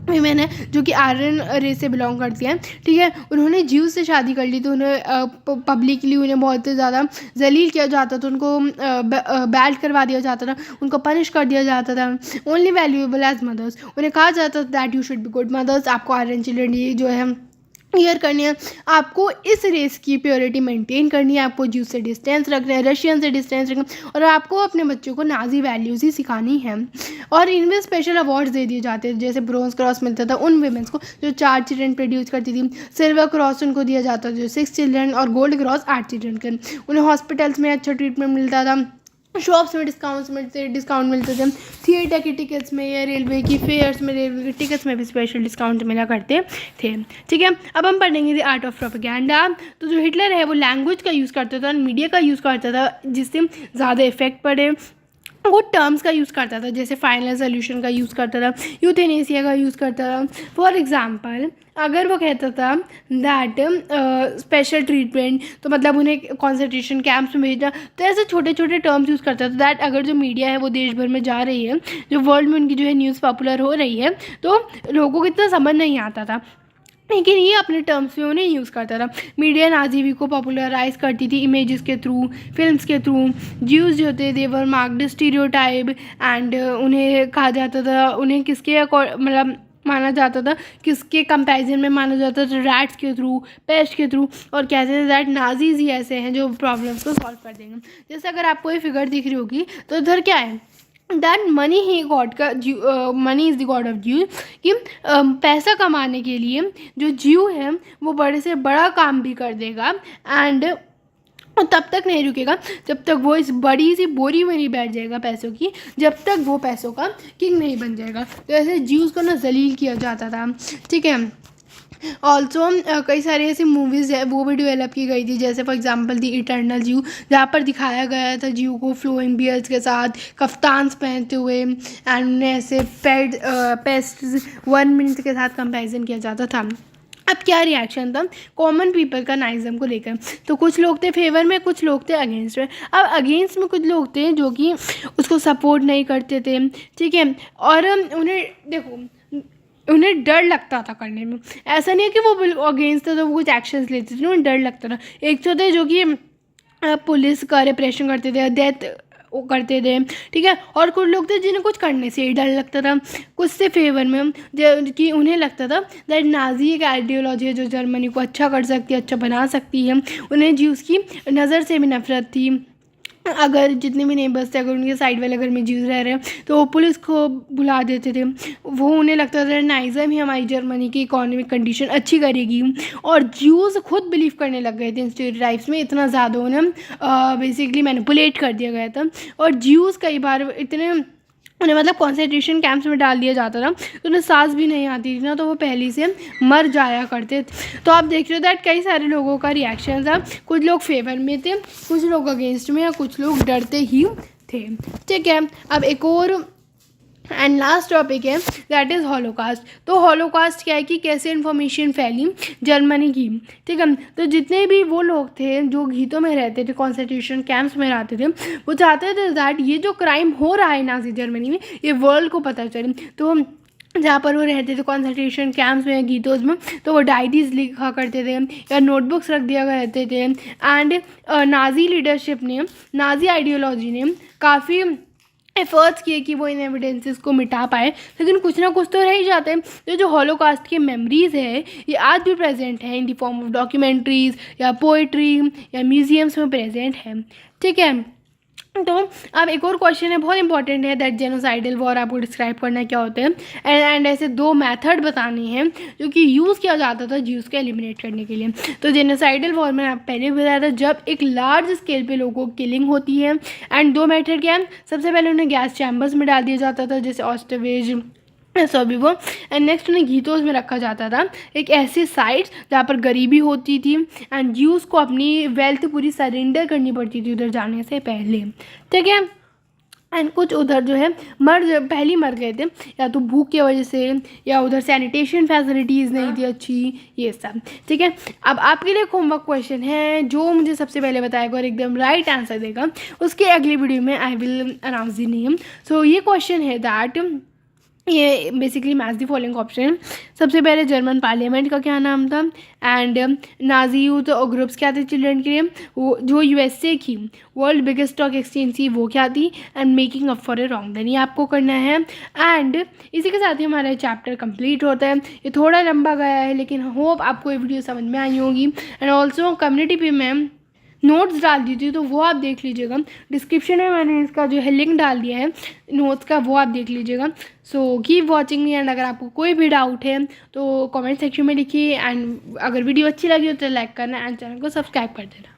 वीमेन है जो कि आर्यन रेस से बिलोंग करती हैं। ठीक है, उन्होंने ज्यूज से शादी कर ली तो उन्हें पब्लिकली उन्हें बहुत ज़्यादा जलील किया जाता था, उनको बैड करवा दिया जाता था, उनको पनिश कर दिया जाता था। ओनली वैल्यूएबल एज मदर्स, उन्हें कहा जाता था that you should be good mothers, आपको आर्यन चिल्ड्रन जो है क्लियर करनी है, आपको इस रेस की प्योरिटी मेंटेन करनी है, आपको ज्यूज से डिस्टेंस रखना है, रशियन से डिस्टेंस रखना है, और आपको अपने बच्चों को नाजी वैल्यूज़ ही सिखानी है। और इनमें स्पेशल अवार्ड्स दे दिए जाते थे, जैसे ब्रोंज क्रॉस मिलता था उन वीमेंस को जो 4 चिल्ड्रन प्रोड्यूस करती थी, सिल्वर क्रॉस उनको दिया जाता था जो 6 चिल्ड्रन, और गोल्ड क्रॉस 8 चिल्ड्रन के। उन्हें हॉस्पिटल्स में अच्छा ट्रीटमेंट मिलता था, शॉप्स में डिस्काउंट मिलते थे, थिएटर की टिकट्स में या रेलवे की फेयर्स में, रेलवे की टिकट्स में भी स्पेशल डिस्काउंट मिला करते थे। ठीक है, अब हम पढ़ेंगे द आर्ट ऑफ प्रोपेगेंडा। तो जो हिटलर है वो लैंग्वेज का यूज़ करता था, मीडिया का यूज़ करता था जिससे ज़्यादा इफेक्ट पड़े, वो टर्म्स का यूज़ करता था, जैसे फाइनल सोल्यूशन का यूज़ करता था, यूथेनेसिया का यूज़ करता था। फॉर एग्जांपल अगर वो कहता था दैट स्पेशल ट्रीटमेंट, तो मतलब उन्हें कॉन्सेंट्रेशन कैंप्स में भेजना, तो ऐसे छोटे छोटे टर्म्स यूज़ करता था दैट अगर जो मीडिया है वो देश भर में जा रही है, जो वर्ल्ड में उनकी जो है न्यूज़ पॉपुलर हो रही है, तो लोगों को इतना समझ नहीं आता था, लेकिन ये अपने टर्म्स में उन्हें यूज़ करता था। मीडिया नाज़ी को पॉपुलराइज करती थी इमेजेस के थ्रू, फिल्म्स के थ्रू। ज्यूज़ जो होते दे वर मार्क्ड स्टीरियोटाइप एंड उन्हें कहा जाता था, उन्हें किसके मतलब माना जाता था, किसके कंपैरिजन में माना जाता था, रैट्स के थ्रू, पेस्ट के थ्रू, और कहते थे दैट नाजीज ही ऐसे हैं जो प्रॉब्लम्स को सॉल्व कर देंगे। जैसे अगर आपको ये फिगर दिख रही होगी तो इधर क्या है, दैट मनी ही गॉड का, money is the God of ज्यू, कि पैसा कमाने के लिए जो ज्यू है वो बड़े से बड़ा काम भी कर देगा, एंड तब तक नहीं रुकेगा जब तक वो इस बड़ी सी बोरी में नहीं बैठ जाएगा पैसों की, जब तक वो पैसों का किंग नहीं बन जाएगा। तो ऐसे ज्यूज़ को ना जलील किया जाता था, ठीक है। ऑल्सो कई सारी ऐसी मूवीज़ है वो भी डेवलप की गई थी, जैसे फॉर एग्जांपल दी इटर्नल ज्यू, जहाँ पर दिखाया गया था ज्यू को फ्लोइंग बियर्स के साथ कफ्तान्स पहनते हुए, एंड उन्हें ऐसे पेस्ट 1 मिनट के साथ कंपैरिजन किया जाता था। अब क्या रिएक्शन था कॉमन पीपल का नाइज़म को लेकर, तो कुछ लोग थे फेवर में, कुछ लोग थे अगेंस्ट में। अब अगेंस्ट में कुछ लोग थे जो कि उसको सपोर्ट नहीं करते थे, ठीक है, और उन्हें देखो उन्हें डर लगता था करने में, ऐसा नहीं है कि वो अगेंस्ट था तो वो कुछ एक्शंस लेते थे, उन्हें डर लगता था। एक तो थे जो कि पुलिस का रिप्रेशन करते थे, डेथ वो करते थे, ठीक है, और कुछ लोग थे जिन्हें कुछ करने से ही डर लगता था। कुछ से फेवर में कि उन्हें लगता था दैट नाजी एक आइडियोलॉजी है जो जर्मनी को अच्छा कर सकती है, अच्छा बना सकती है। उन्हें ज्यूज़ की नज़र से भी नफरत थी, अगर जितने भी नेबर्स थे अगर उनके साइड वाले घर में ज्यूज़ रह रहे हैं तो वो पुलिस को बुला देते थे। वो उन्हें लगता था नाइज़म ही हमारी जर्मनी की इकोनॉमिक कंडीशन अच्छी करेगी, और ज्यूज़ खुद बिलीव करने लग गए थे इन स्टीरियोटाइप्स में, इतना ज़्यादा उन्हें बेसिकली मैनिपुलेट कर दिया गया था। और ज्यूज़ कई बार इतने उन्हें मतलब कॉन्सेंट्रेशन कैंप्स में डाल दिया जाता था, तो उन्हें सांस भी नहीं आती थी ना, तो वो पहले से मर जाया करते थे। तो आप देख रहे हो दैट कई सारे लोगों का रिएक्शन था, कुछ लोग फेवर में थे, कुछ लोग अगेंस्ट में, या कुछ लोग डरते ही थे, ठीक है। अब एक और एंड लास्ट टॉपिक है दैट इज़ हॉलोकास्ट। तो हॉलोकास्ट क्या है कि कैसे इन्फॉर्मेशन फैली जर्मनी की, ठीक है। तो जितने भी वो लोग थे जो घीतों में रहते थे, कॉन्सेंट्रेशन कैंप्स में रहते थे, वो चाहते थे दैट ये जो क्राइम हो रहा है नाज़ी जर्मनी में ये वर्ल्ड को पता चले। तो जहाँ पर वो रहते थे कॉन्सेंट्रेशन कैंप्स में, गीतोज में, तो वो डायरीज लिखा करते थे या नोटबुक्स रख दिया करते थे। एंड नाज़ी लीडरशिप ने, नाज़ी आइडियोलॉजी ने काफ़ी एफर्ट्स किए कि वो इन एविडेंसेस को मिटा पाए, लेकिन कुछ ना कुछ तो रह ही जाते हैं। तो जो हॉलोकास्ट की मेमोरीज़ है ये आज भी प्रेजेंट है in the form of documentaries या पोइट्री या म्यूजियम्स में प्रेजेंट है, ठीक है। तो अब एक और क्वेश्चन है बहुत इंपॉर्टेंट है दैट जेनोसाइडल वॉर आपको डिस्क्राइब करना क्या होते हैं, एंड ऐसे 2 मेथड बताने हैं जो कि यूज़ किया जाता था ज्यूज़ को एलिमिनेट करने के लिए। तो जेनोसाइडल वॉर में आप पहले भी बताया था जब एक लार्ज स्केल पे लोगों की किलिंग होती है, एंड 2 मेथड क्या है, सबसे पहले उन्हें गैस चैम्बर्स में डाल दिया जाता था जैसे ऑस्टरवेज, वो, एंड नेक्स्ट उन्हें घीतोज में रखा जाता था, एक ऐसी साइट्स जहाँ पर गरीबी होती थी, एंड ज्यूज़ को अपनी वेल्थ पूरी सरेंडर करनी पड़ती थी उधर जाने से पहले, ठीक है। एंड कुछ उधर जो है पहले मर गए थे, या तो भूख की वजह से, या उधर सैनिटेशन फैसिलिटीज़ नहीं थी अच्छी, ये सब, ठीक है। अब आपके लिए होमवर्क क्वेश्चन है, जो मुझे सबसे पहले बताएगा और एकदम राइट आंसर देगा उसके अगली वीडियो में I will announce the name. So ये क्वेश्चन है दैट ये basically match the following option. सबसे पहले जर्मन पार्लियामेंट का क्या नाम था, एंड नाजी यूथ ग्रुप्स क्या थे चिल्ड्रन के लिए, वो जो यूएसए की वर्ल्ड बिगेस्ट स्टॉक एक्सचेंज थी वो क्या थी, and making up for a wrong done, ये आपको करना है। एंड इसी के साथ ही हमारा चैप्टर कंप्लीट होता है। ये थोड़ा लंबा गया है लेकिन होप आपको ये वीडियो समझ में आई होगी। एंड ऑल्सो कम्युनिटी पे मैं नोट्स डाल दी थी तो वो आप देख लीजिएगा, डिस्क्रिप्शन में मैंने इसका जो है लिंक डाल दिया है नोट्स का, वो आप देख लीजिएगा। So keep watching me, and अगर आपको कोई भी डाउट है तो कमेंट सेक्शन में लिखिए, एंड अगर वीडियो अच्छी लगी हो तो लाइक करना एंड चैनल को सब्सक्राइब कर देना।